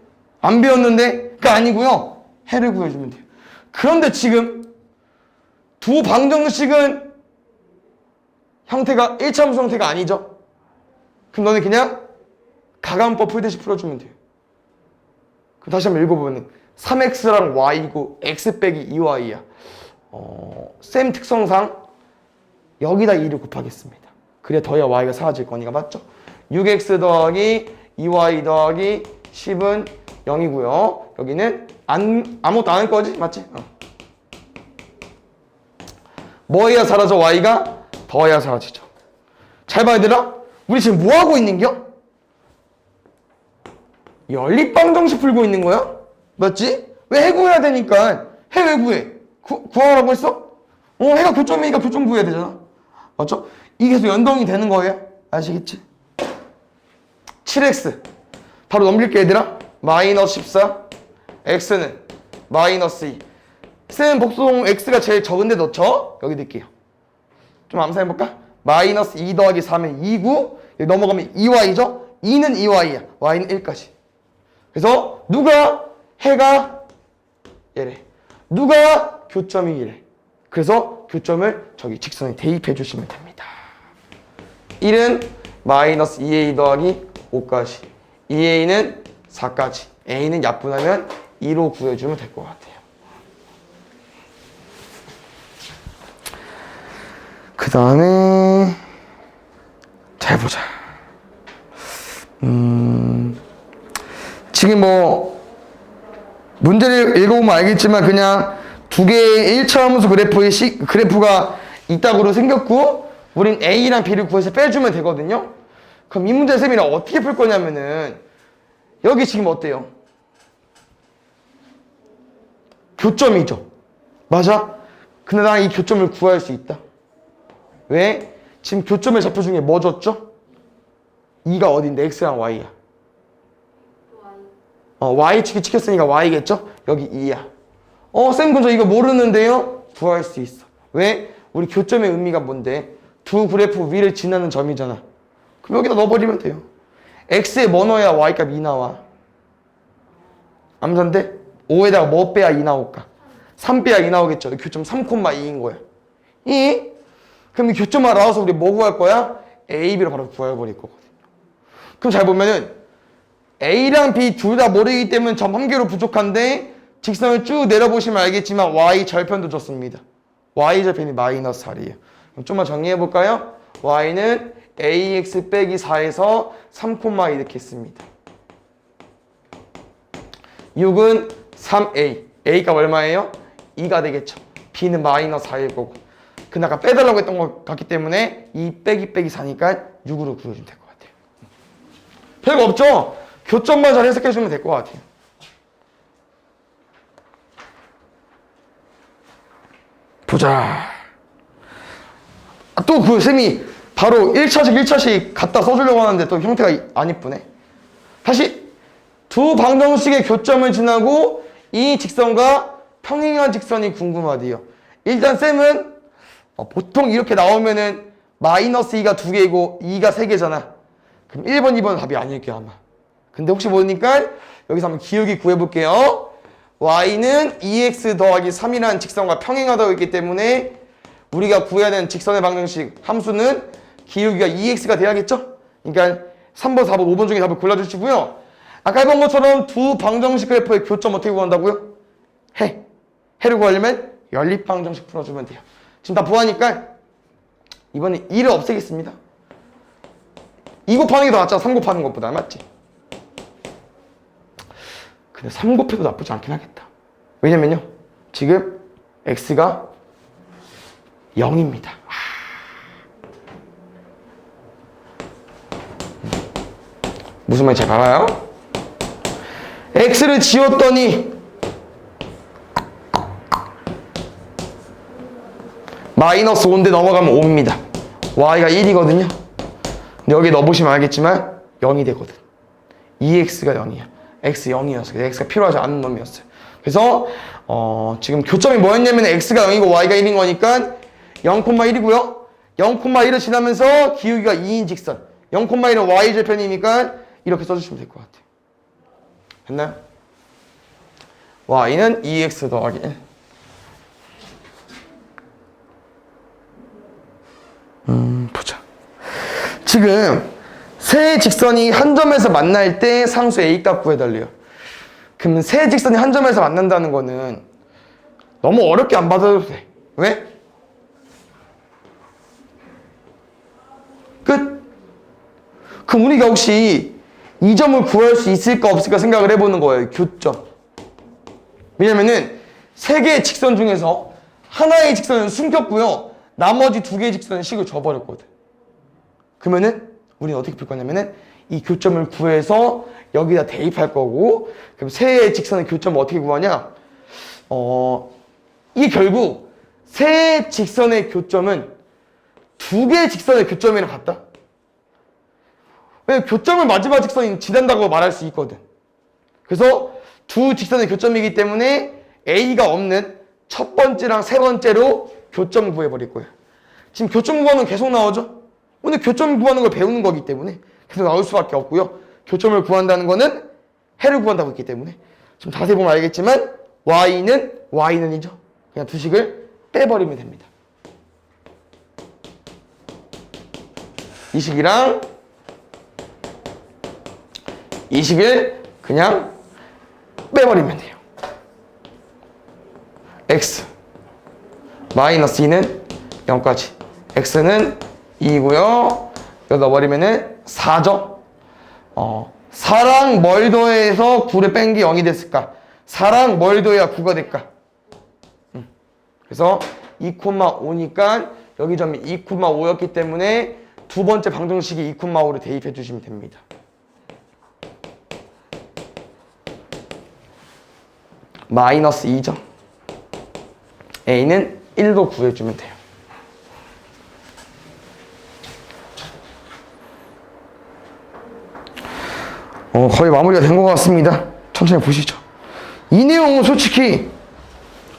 안 배웠는데? 그게 아니고요. 해를 구해주면 돼요. 그런데 지금 두 방정식은 형태가 1차 함수 형태가 아니죠? 그럼 너는 그냥 가감법 풀듯이 풀어주면 돼요. 그럼 다시 한번 읽어보면 3x랑 y고 x 빼기 2y야. 쌤 특성상 여기다 2를 곱하겠습니다. 그래 더해야 y가 사라질 거니까 맞죠? 6x 더하기 2y 더하기 10은 0이고요. 여기는 아무것도 안 할 거지? 맞지? 뭐 해야 사라져? y가 더해야 사라지죠. 잘 봐야 되나? 우리 지금 뭐 하고 있는겨? 연립방정식 풀고 있는 거야? 맞지? 왜 해 구해야 되니까 해 왜 구해? 구하라고 했어? 해가 교점이니까 교점 구해야 되잖아. 맞죠? 이게 계속 연동이 되는 거예요. 아시겠지? 7x 바로 넘길게 얘들아. 마이너스 14 x는 마이너스 2. 쌤 복수동 x가 제일 적은데 넣죠? 여기 넣을게요. 좀 암산해볼까? 마이너스 2 더하기 3은 2고 여기 넘어가면 2y죠? 2는 2y야. y는 1까지. 그래서 누가 해가 얘래. 누가 교점이 이래. 그래서 교점을 저기 직선에 대입해 주시면 됩니다. 1은 마이너스 2a 더하기 5까지 2a는 4까지 a는 약분하면 2로 구해주면 될 것 같아요. 그 다음에 잘 보자. 지금 뭐 문제를 읽어보면 알겠지만 그냥 두 개의 1차 함수 그래프가 이따구로 생겼고 우린 A랑 B를 구해서 빼주면 되거든요. 그럼 이 문제 쌤이랑 어떻게 풀 거냐면은 여기 지금 어때요? 교점이죠. 맞아? 근데 나 이 교점을 구할 수 있다. 왜? 지금 교점의 좌표 중에 뭐 줬죠? 2가 어딘데? X랑 Y야. Y축이 찍혔으니까 Y겠죠? 여기 2야. 쌤 근데 이거 모르는데요? 구할 수 있어. 왜? 우리 교점의 의미가 뭔데? 두 그래프 위를 지나는 점이잖아. 그럼 여기다 넣어버리면 돼요. X에 뭐 넣어야 Y값 2 나와? 암산돼? 5에다가 뭐 빼야 2 나올까? 3 빼야 2 나오겠죠? 교점 3,2인 거야. 2? 그럼 이 교점만 나와서 우리 뭐 구할 거야? A, B로 바로 구해버릴 거거든요. 그럼 잘 보면은 A랑 B 둘 다 모르기 때문에 점 한 개로 부족한데 직선을 쭉 내려보시면 알겠지만 Y 절편도 줬습니다. Y 절편이 마이너스 4이에요. 그럼 좀만 정리해볼까요? Y는 AX 빼기 4에서 3,2 이렇게 했습니다. 6은 3A. A가 얼마예요? 2가 되겠죠. B는 마이너스 4일 거고. 근데 아까 빼달라고 했던 것 같기 때문에 2 빼기 4니까 6으로 구해주면 될 것 같아요. 별거 없죠? 교점만 잘 해석해주면 될 것 같아요. 보자. 또 그 쌤이 바로 1차식 갖다 써주려고 하는데 또 형태가 안 이쁘네. 다시 두 방정식의 교점을 지나고 이 직선과 평행한 직선이 궁금하대요. 일단 쌤은 보통 이렇게 나오면은 마이너스 2가 2개이고 2가 3개잖아. 그럼 1번, 2번은 답이 아닐게요 아마. 근데 혹시 모르니까 여기서 한번 기울기 구해볼게요. y는 2x 더하기 3이라는 직선과 평행하다고 했기 때문에 우리가 구해야 되는 직선의 방정식 함수는 기울기가 2x가 돼야겠죠? 그러니까 3번, 4번, 5번 중에 답을 골라주시고요. 아까 해본 것처럼 두 방정식 그래프의 교점 어떻게 구한다고요? 해를 구하려면 연립방정식 풀어주면 돼요. 지금 다 구하니까 이번에 2를 없애겠습니다. 2 곱하는 게 더 낫잖아. 3 곱하는 것보다. 맞지? 근데 3 곱해도 나쁘지 않긴 하겠다. 왜냐면요. 지금 x가 0입니다. 무슨 말인지 잘 알아요? x를 지웠더니 마이너스 5인데 넘어가면 5입니다. y가 1이거든요. 근데 여기 넣어보시면 알겠지만 0이 되거든. 2x가 0이야. x 0이었어. 그래서 x가 필요하지 않은 놈이었어요. 그래서 지금 교점이 뭐였냐면 x가 0이고 y가 1인 거니까 0,1이고요. 0,1을 지나면서 기울기가 2인 직선. 0,1은 y절편이니까 이렇게 써주시면 될 것 같아요. 됐나요? y는 2x 더하기 1. 보자. 지금 세 직선이 한 점에서 만날 때 상수 A값 구해달래요. 그러면 세 직선이 한 점에서 만난다는 거는 너무 어렵게 안 받아도 돼. 왜? 끝. 그럼 우리가 혹시 이 점을 구할 수 있을까 없을까 생각을 해보는 거예요. 교점. 왜냐면은 세 개의 직선 중에서 하나의 직선은 숨겼고요. 나머지 두 개의 직선은 식을 줘버렸거든. 그러면은 우리는 어떻게 풀 거냐면은 이 교점을 구해서 여기다 대입할 거고, 그럼 세 직선의 교점을 어떻게 구하냐? 이게 결국 세 직선의 교점은 두 개의 직선의 교점이랑 같다. 왜냐면 교점을 마지막 직선이 지난다고 말할 수 있거든. 그래서 두 직선의 교점이기 때문에 A가 없는 첫 번째랑 세 번째로 교점 구해버릴 거예요. 지금 교점 구하는 거 계속 나오죠? 오늘 교점 구하는 걸 배우는 거기 때문에 계속 나올 수밖에 없고요. 교점을 구한다는 거는 해를 구한다고 했기 때문에 좀 자세히 보면 알겠지만 y는이죠. 그냥 두 식을 빼버리면 됩니다. 이 식이랑 이 식을 그냥 빼버리면 돼요. x 마이너스 2는 0까지, x는 2고요. 여기다 넣어버리면은 4죠. 4랑 뭘 더해서 9를 뺀 게 0이 됐을까? 4랑 뭘 더해야 9가 될까? 그래서 2,5니까 여기 점이 2,5였기 때문에 두 번째 방정식이 2,5를 대입해 주시면 됩니다. 마이너스 2죠. a는 1로 구해주면 돼요. 거의 마무리가 된 것 같습니다. 천천히 보시죠. 이 내용은 솔직히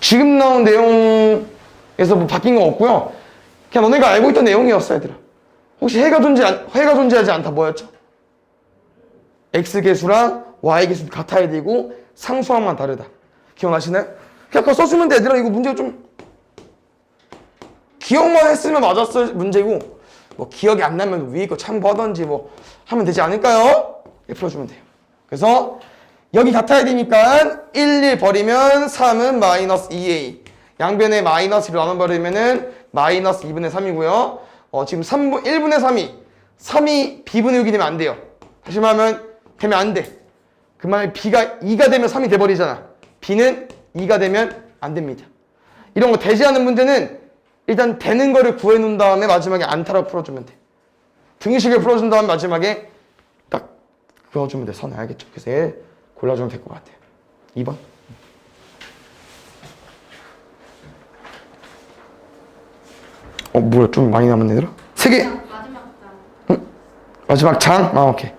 지금 나온 내용에서 뭐 바뀐 거 없고요. 그냥 너네가 알고 있던 내용이었어, 얘들아. 혹시 해가 존재하지 않다 뭐였죠? x계수랑 y계수 같아야 되고 상수항만 다르다. 기억나시나요? 그냥 그거 써주면 돼. 얘들아, 이거 문제 좀 기억만 했으면 맞았을 문제고, 뭐 기억이 안 나면 위에 거 참고하던지 뭐 하면 되지 않을까요? 풀어주면 돼요. 그래서 여기 같아야 되니까 1, 1 버리면 3은 마이너스 2a, 양변에 마이너스 1을 나눠버리면은 마이너스 2분의 3이고요. 지금 1분의 3이 b분의 6이 되면 안 돼요. 다시 말하면 되면 안 돼. 그 말에 b가 2가 되면 3이 돼버리잖아. b는 2가 되면 안 됩니다. 이런 거 되지 않은 문제는 일단 되는 거를 구해놓은 다음에 마지막에 안타라고 풀어주면 돼. 등식을 풀어준 다음에 마지막에 딱 그어주면 돼. 선을. 알겠죠? 그래서 얘 골라주면 될 것 같아요. 2번. 뭐야, 좀 많이 남았네, 얘들아? 3개. 마지막 장. 응? 마지막 장? 오케이.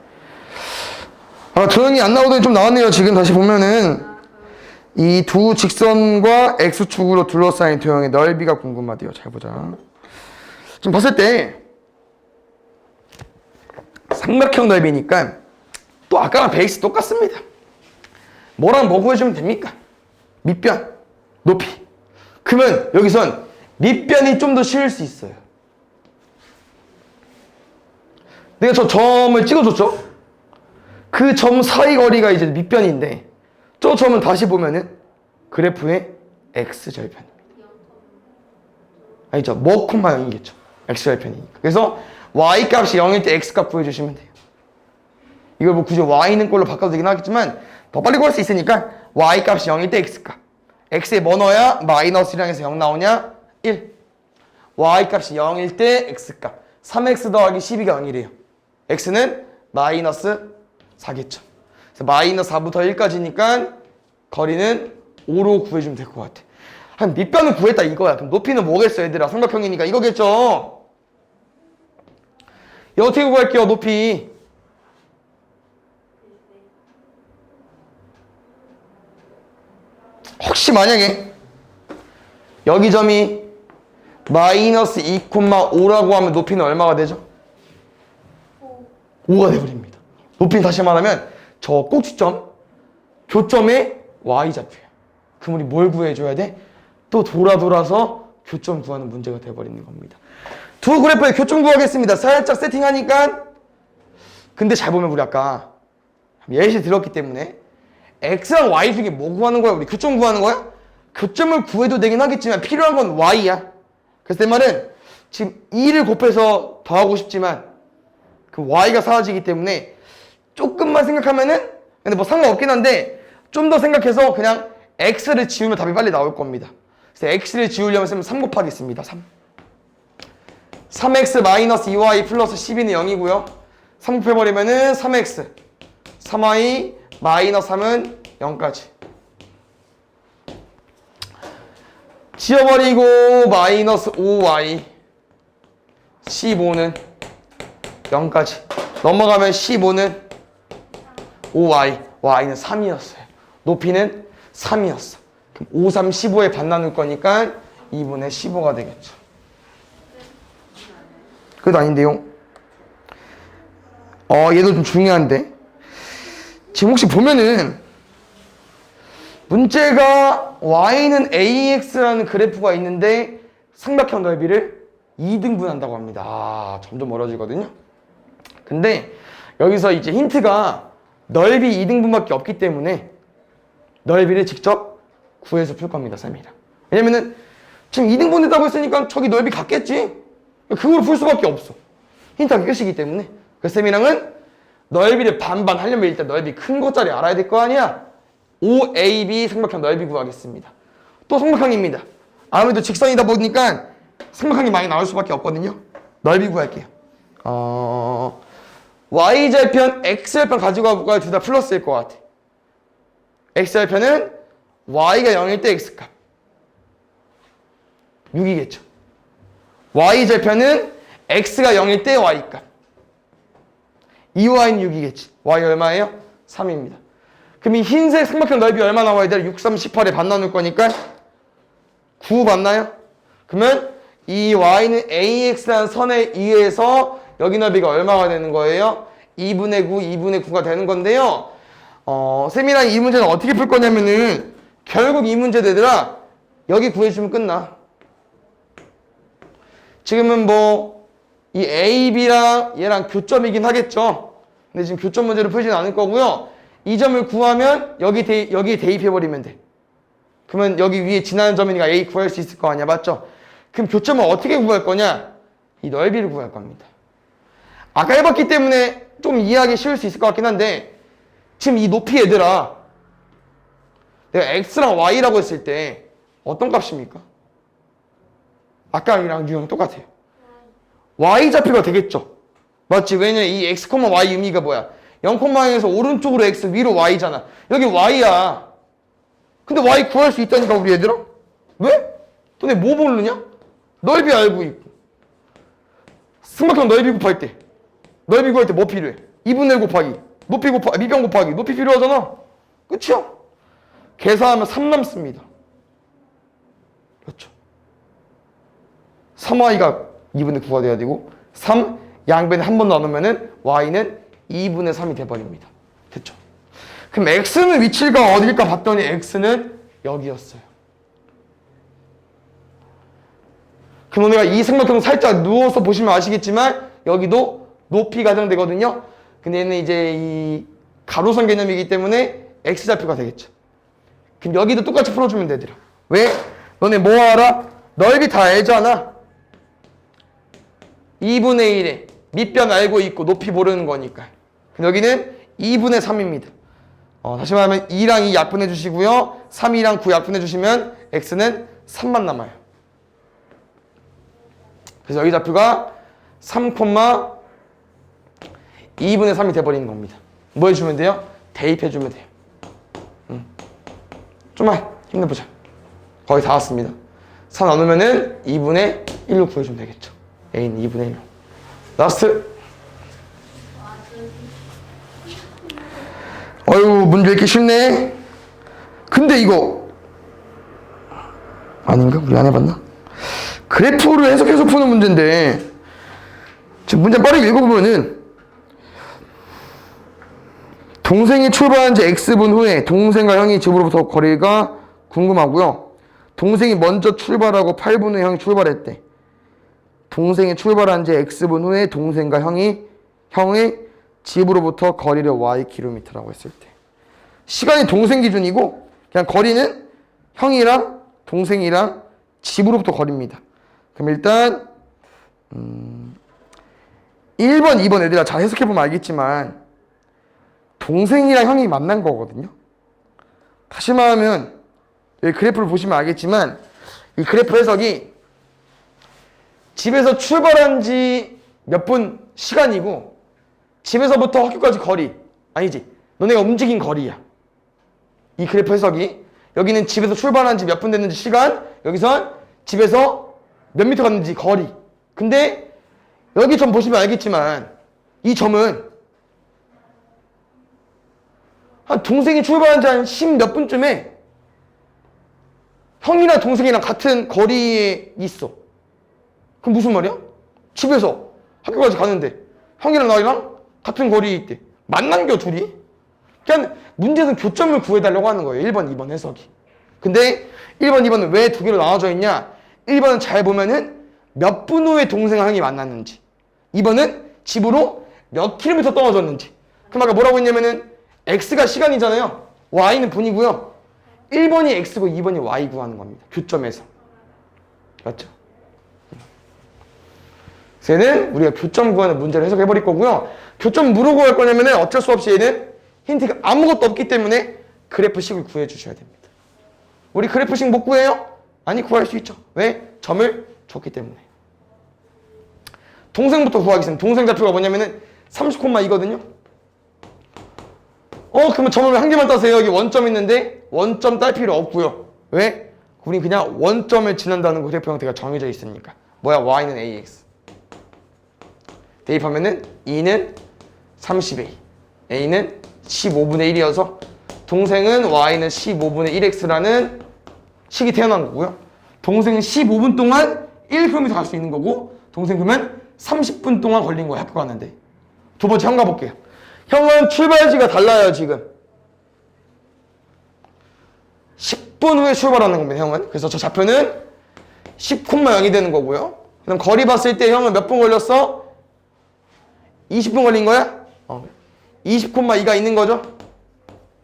조형이 안 나오더니 좀 나왔네요. 지금 다시 보면은 이 두 직선과 x축으로 둘러싸인 도형의 넓이가 궁금하대요. 잘 보자. 지금 봤을 때 삼각형 넓이니까 또 아까랑 베이스 똑같습니다. 뭐랑 뭐 구해주면 됩니까? 밑변, 높이. 그러면 여기선 밑변이 좀 더 쉬울 수 있어요. 내가 저 점을 찍어줬죠? 그 점 사이 거리가 이제 밑변인데 저 점은 다시 보면은 그래프의 x절편입니다. 아니죠. 뭐 콤마 0이겠죠. x절편이니까. 그래서 y 값이 0일 때 x 값 구해주시면 돼요. 이걸 뭐 굳이 y 있는 걸로 바꿔도 되긴 하겠지만 더 빨리 구할 수 있으니까 y 값이 0일 때 x 값. x에 뭐 넣어야 마이너스 1항에서 0 나오냐? 1. y 값이 0일 때 x 값. 3x 더하기 12가 0이래요. x는 마이너스 4겠죠. 그래서 마이너스 4부터 1까지니까 거리는 5로 구해주면 될 것 같아. 한 밑변을 구했다 이거야. 그럼 높이는 뭐겠어 얘들아? 삼각형이니까 이거겠죠. 이거 어떻게 구할게요 높이? 혹시 만약에 여기 점이 마이너스 2,5라고 하면 높이는 얼마가 되죠? 5가 돼버립니다. 높이는 다시 말하면 저 꼭지점, 교점의 y좌표야. 그럼 우리 뭘 구해줘야 돼? 또 돌아서 교점 구하는 문제가 돼버리는 겁니다. 두 그래프의 교점 구하겠습니다. 살짝 세팅하니까 근데 잘 보면 우리 아까 예시 들었기 때문에 x랑 y 중에 뭐 구하는 거야? 우리 교점 구하는 거야? 교점을 구해도 되긴 하겠지만 필요한 건 y야. 그래서 내 말은 지금 2를 곱해서 더하고 싶지만 그 y가 사라지기 때문에 조금만 생각하면은 근데 뭐 상관없긴 한데 좀 더 생각해서 그냥 x를 지우면 답이 빨리 나올 겁니다. 그래서 x를 지우려면 쓰면 3 곱하겠습니다. 3. 3x 마이너스 2y 플러스 12는 0이고요. 3 곱해버리면은 3x 3y 마이너스 3은 0까지. 지워버리고 마이너스 5y 15는 0까지. 넘어가면 15는 5y y는 3이었어요. 높이는 3이었어. 그럼 5, 3, 15에 반 나눌 거니까 2분의 15가 되겠죠. 그것도 아닌데요. 얘도 좀 중요한데. 지금 혹시 보면은 문제가 y는 ax라는 그래프가 있는데 삼각형 넓이를 2등분한다고 합니다. 점점 멀어지거든요. 근데 여기서 이제 힌트가 넓이 2등분밖에 없기 때문에 넓이를 직접 구해서 풀 겁니다, 쌤이랑. 왜냐면은 지금 2등분 했다고 했으니까 저기 넓이 같겠지? 그걸 풀 수밖에 없어. 힌트가 끝이기 때문에. 그래서 쌤이랑은 넓이를 반반 하려면 일단 넓이 큰 것짜리 알아야 될 거 아니야? OAB 삼각형 넓이 구하겠습니다. 또 삼각형입니다. 아무래도 직선이다 보니까 삼각형이 많이 나올 수밖에 없거든요. 넓이 구할게요. Y절편, X절편 가지고 가볼까요? 둘 다 플러스일 것 같아. X절편은 Y가 0일 때 X값 6이겠죠. Y절편은 X가 0일 때 Y값 2Y는 6이겠지. Y 얼마예요? 3입니다. 그럼 이 흰색 삼각형 넓이 얼마 나와야 돼? 6, 3, 18에 반 나눌 거니까 9 맞나요? 그러면 이 Y는 AX라는 선에 의해서 여기 넓이가 얼마가 되는 거예요? 2분의 9, 2분의 9가 되는 건데요. 쌤이랑 이 문제는 어떻게 풀 거냐면은 결국 이 문제 되더라. 여기 구해주면 끝나. 지금은 뭐 이 A, B랑 얘랑 교점이긴 하겠죠. 근데 지금 교점 문제를 풀지는 않을 거고요. 이 점을 구하면 여기에 대입해버리면 돼. 그러면 여기 위에 지나는 점이니까 A 구할 수 있을 거 아니야. 맞죠? 그럼 교점을 어떻게 구할 거냐? 이 넓이를 구할 겁니다. 아까 해봤기 때문에 좀 이해하기 쉬울 수 있을 것 같긴 한데 지금 이 높이 얘들아 내가 X랑 Y라고 했을 때 어떤 값입니까? 아까랑 유형 똑같아요. Y좌표가 되겠죠. 맞지? 왜냐면 이 X, Y 의미가 뭐야? 0,0에서 오른쪽으로 X, 위로 Y잖아. 여기 Y야. 근데 Y 구할 수 있다니까 우리 얘들아? 왜? 너네 뭐 모르냐? 넓이 알고 있고 삼각형 넓이 곱할 때 넓이 구할 때 뭐 필요해? 2분의 1 곱하기 높이 곱하기 밑변 곱하기 높이 필요하잖아. 그쵸? 계산하면 3 남습니다. 그렇죠? 3y가 2분의 9가 돼야 되고 3 양변에 한 번 나누면은 y는 2분의 3이 돼버립니다. 됐죠? 그럼 x는 위치가 어딜까 봤더니 x는 여기였어요. 그럼 너네가 이 삼각형 살짝 누워서 보시면 아시겠지만 여기도 높이 가정되거든요. 근데 얘는 이제 이 가로선 개념이기 때문에 X좌표가 되겠죠. 그럼 여기도 똑같이 풀어주면 되더라. 왜? 너네 뭐 알아? 넓이 다 알잖아. 2분의 1에 밑변 알고 있고 높이 모르는 거니까. 그럼 여기는 2분의 3입니다. 다시 말하면 2랑 2 약분해 주시고요. 3이랑 9 약분해 주시면 X는 3만 남아요. 그래서 여기 좌표가 3,2분의 3이 돼버리는 겁니다. 뭐 해주면 돼요? 대입해주면 돼요. 좀만 힘내보자. 거의 다 왔습니다. 4 나누면은 2분의 1로 구해주면 되겠죠. A는 2분의 1로. 라스트. 어휴, 문제 읽기 쉽네. 근데 이거 아닌가? 우리 안 해봤나? 그래프를 해석해서 푸는 문제인데 지금 문제 빠르게 읽어보면은 동생이 출발한 지 X분 후에 동생과 형이 집으로부터 거리가 궁금하고요. 동생이 먼저 출발하고 8분 후에 형이 출발했대. 동생이 출발한 지 X분 후에 동생과 형의 집으로부터 거리를 Y km라고 했을 때 시간이 동생 기준이고 그냥 거리는 형이랑 동생이랑 집으로부터 거리입니다. 그럼 일단 1번, 2번 애들아 잘 해석해보면 알겠지만 동생이랑 형이 만난 거거든요. 다시 말하면 여기 그래프를 보시면 알겠지만 이 그래프 해석이 집에서 출발한 지 몇 분 시간이고 집에서부터 학교까지 거리 아니지 너네가 움직인 거리야. 이 그래프 해석이 여기는 집에서 출발한 지 몇 분 됐는지 시간, 여기선 집에서 몇 미터 갔는지 거리. 근데 여기 점 보시면 알겠지만 이 점은 한 동생이 출발한 지 한 10 몇 분쯤에 형이랑 동생이랑 같은 거리에 있어. 그럼 무슨 말이야? 집에서 학교까지 가는데 형이랑 나랑 같은 거리에 있대. 만난겨 둘이? 그냥 문제는 교점을 구해달라고 하는 거예요. 1번, 2번 해석이. 근데 1번, 2번은 왜 두 개로 나눠져 있냐? 1번은 잘 보면은 몇 분 후에 동생과 형이 만났는지, 2번은 집으로 몇 킬로미터 떨어졌는지. 그럼 아까 뭐라고 했냐면은 X가 시간이잖아요. Y는 분이고요. 1번이 X고 2번이 Y 구하는 겁니다. 교점에서. 맞죠? 얘는 우리가 교점 구하는 문제를 해석해버릴 거고요. 교점 물어고 할 거냐면은 어쩔 수 없이 얘는 힌트가 아무것도 없기 때문에 그래프식을 구해주셔야 됩니다. 우리 그래프식 못 구해요? 아니, 구할 수 있죠. 왜? 점을 줬기 때문에. 동생부터 구하겠습니다. 동생 좌표가 뭐냐면은 30,2거든요. 그러면 점을 한 개만 따세요. 여기 원점 있는데 원점 딸 필요 없고요. 왜? 우리 그냥 원점을 지난다는 그래프 형태가 정해져 있으니까. 뭐야? Y는 AX. 대입하면은 2는 30A, A는 15분의 1이어서 동생은 Y는 15분의 1X라는 식이 태어난 거고요. 동생은 15분 동안 1km 갈 수 있는 거고 동생 그러면 30분 동안 걸린 거야 학교 가는데. 두 번째 형 가볼게요. 형은 출발지가 달라요 지금. 10분 후에 출발하는 겁니다 형은. 그래서 저 좌표는 10,0이 되는 거고요. 그럼 거리 봤을 때 형은 몇 분 걸렸어? 20분 걸린 거야? 20,2가 있는 거죠?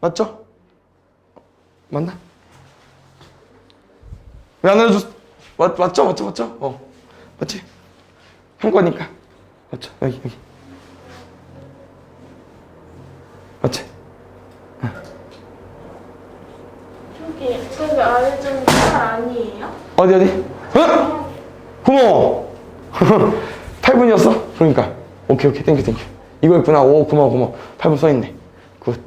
맞죠? 맞나? 왜 안 알려줬어? 맞죠? 맞지? 형 거니까. 맞죠? 여기. 맞지? 저기 아래 좀 살 아니에요? 어디? 고마워. 8분이었어? 그러니까. 오케이, 땡큐. 이거였구나. 오, 고마워. 8분 써있네. 굿.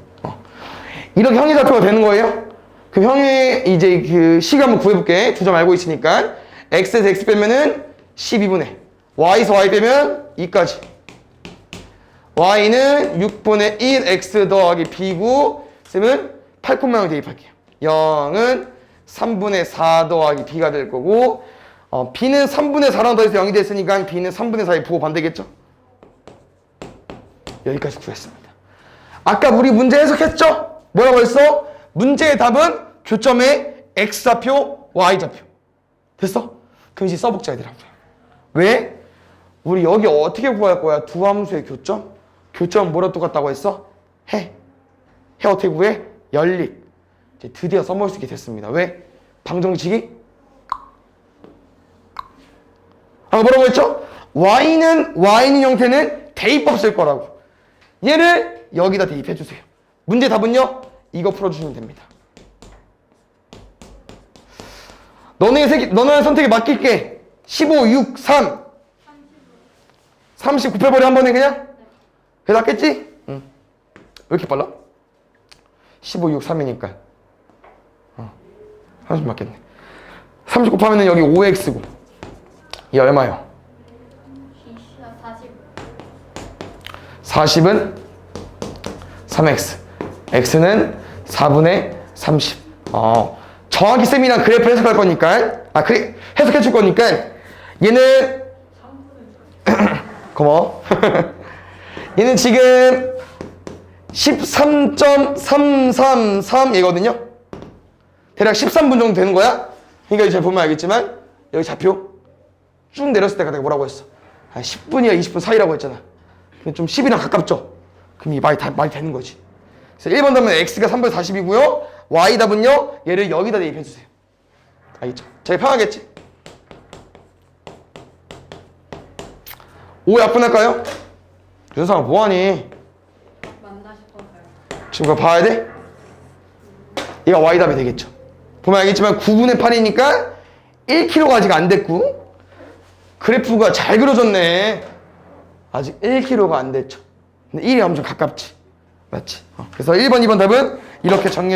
이렇게 형의 좌표가 되는 거예요. 그럼 형의 이제 그 시간 한번 구해볼게. 두 점 알고 있으니까. X에서 X 빼면은 12분의. Y에서 Y 빼면 2까지. Y는 6분의 1 X 더하기 B고, 쌤은 8,0 대입할게요. 0은 3분의 4 더하기 B가 될 거고, B는 3분의 4랑 더해서 0이 됐으니까 B는 3분의 4의 부호 반대겠죠? 여기까지 구했습니다. 아까 우리 문제 해석했죠? 뭐라고 했어? 문제의 답은 교점의 X좌표, Y좌표. 됐어? 그럼 이제 써먹자 얘들아. 왜? 우리 여기 어떻게 구할 거야? 두 함수의 교점? 교점 뭐랑 똑같다고 했어? 해. 해 어떻게 구해? 연립. 이제 드디어 써먹을 수 있게 됐습니다. 왜? 방정식이 뭐라고 했죠? y는 형태는 대입법 쓸 거라고. 얘를 여기다 대입해 주세요. 문제 답은요? 이거 풀어주시면 됩니다. 너네의 선택에 맡길게. 15, 6, 3. 30 곱해버려 한 번에 그냥? 그게 낫겠지? 응. 왜 이렇게 빨라? 15, 6, 3이니까. 30 맞겠네. 30 곱하면 여기 5x고. 이 얼마요? 40. 40은 3x. x는 4분의 30. 정확히 쌤이랑 그래프 해석할 거니까. 해석해 줄 거니까. 얘는 고마워. 얘는 지금 13.333 얘거든요. 대략 13분 정도 되는 거야. 그러니까 이제 잘 보면 알겠지만 여기 좌표 쭉 내렸을 때가 내가 뭐라고 했어? 10분이야 20분 사이라고 했잖아. 좀 10이랑 가깝죠? 그럼 이 말이 되는 거지. 그래서 1번 답은 x가 3분의 40이고요. y 답은요. 얘를 여기다 대입해 주세요. 알겠죠? 제일 편하겠지? 5 약분할까요? 윤상아 뭐하니? 맞나 싶어서요. 지금 그거 봐야 돼? 얘가 y답이 되겠죠. 보면 알겠지만 9분의 8이니까 1kg가 아직 안 됐고 그래프가 잘 그려졌네. 아직 1kg가 안 됐죠. 근데 1이 엄청 가깝지. 맞지? 그래서 1번, 2번 답은 이렇게 정리해